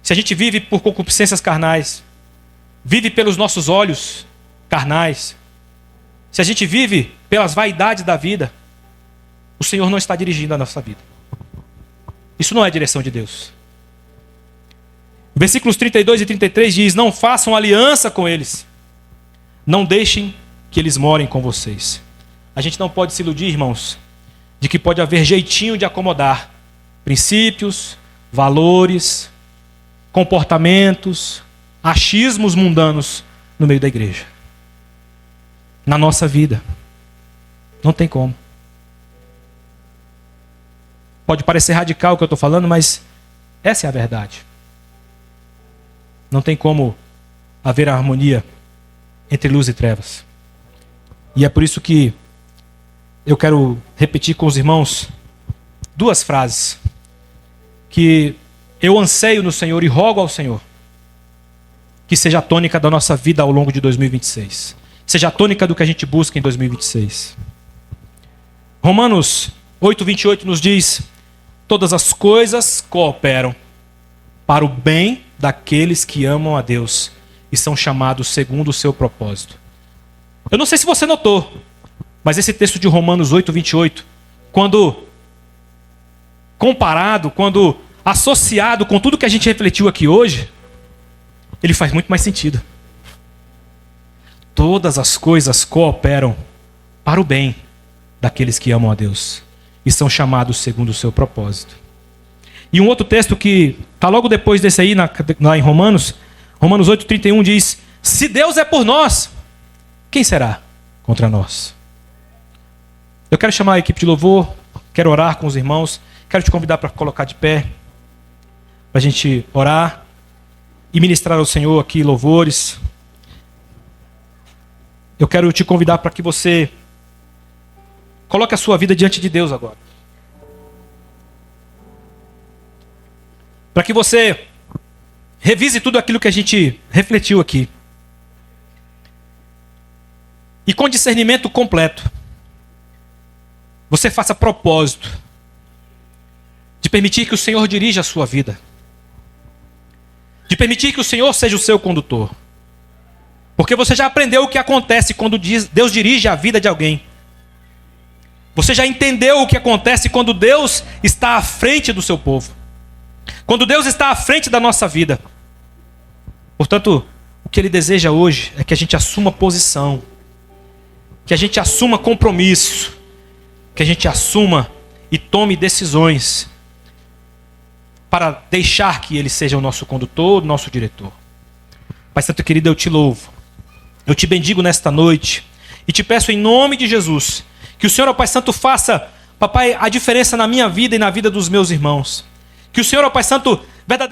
Se a gente vive por concupiscências carnais, vive pelos nossos olhos carnais, se a gente vive pelas vaidades da vida, o Senhor não está dirigindo a nossa vida. Isso não é a direção de Deus. Versículos 32 e 33 diz: não façam aliança com eles. Não deixem que eles morem com vocês. A gente não pode se iludir, irmãos, de que pode haver jeitinho de acomodar princípios, valores, comportamentos, achismos mundanos no meio da igreja. Na nossa vida. Não tem como. Pode parecer radical o que eu estou falando, mas essa é a verdade. Não tem como haver harmonia entre luz e trevas. E é por isso que eu quero repetir com os irmãos duas frases que eu anseio no Senhor e rogo ao Senhor que seja a tônica da nossa vida ao longo de 2026. Seja a tônica do que a gente busca em 2026. Romanos 8:28 nos diz: todas as coisas cooperam para o bem daqueles que amam a Deus e são chamados segundo o seu propósito. Eu não sei se você notou, mas esse texto de Romanos 8:28, quando comparado, quando associado com tudo que a gente refletiu aqui hoje, ele faz muito mais sentido. Todas as coisas cooperam para o bem daqueles que amam a Deus e são chamados segundo o seu propósito. E um outro texto que está logo depois desse aí, lá em Romanos 8:31 diz: se Deus é por nós, quem será contra nós? Eu quero chamar a equipe de louvor, quero orar com os irmãos, quero te convidar para colocar de pé, para a gente orar e ministrar ao Senhor aqui louvores. Eu quero te convidar para que você coloque a sua vida diante de Deus agora. Para que você revise tudo aquilo que a gente refletiu aqui. E com discernimento completo, você faça propósito de permitir que o Senhor dirija a sua vida. De permitir que o Senhor seja o seu condutor. Porque você já aprendeu o que acontece quando Deus dirige a vida de alguém. Você já entendeu o que acontece quando Deus está à frente do seu povo. Quando Deus está à frente da nossa vida. Portanto, o que Ele deseja hoje é que a gente assuma posição. Que a gente assuma compromisso. Que a gente assuma e tome decisões para deixar que Ele seja o nosso condutor, o nosso diretor. Pai Santo querido, eu te louvo. Eu te bendigo nesta noite e te peço em nome de Jesus que o Senhor, ó Pai Santo, faça, papai, a diferença na minha vida e na vida dos meus irmãos. Que o Senhor, ó Pai Santo, verdadeiramente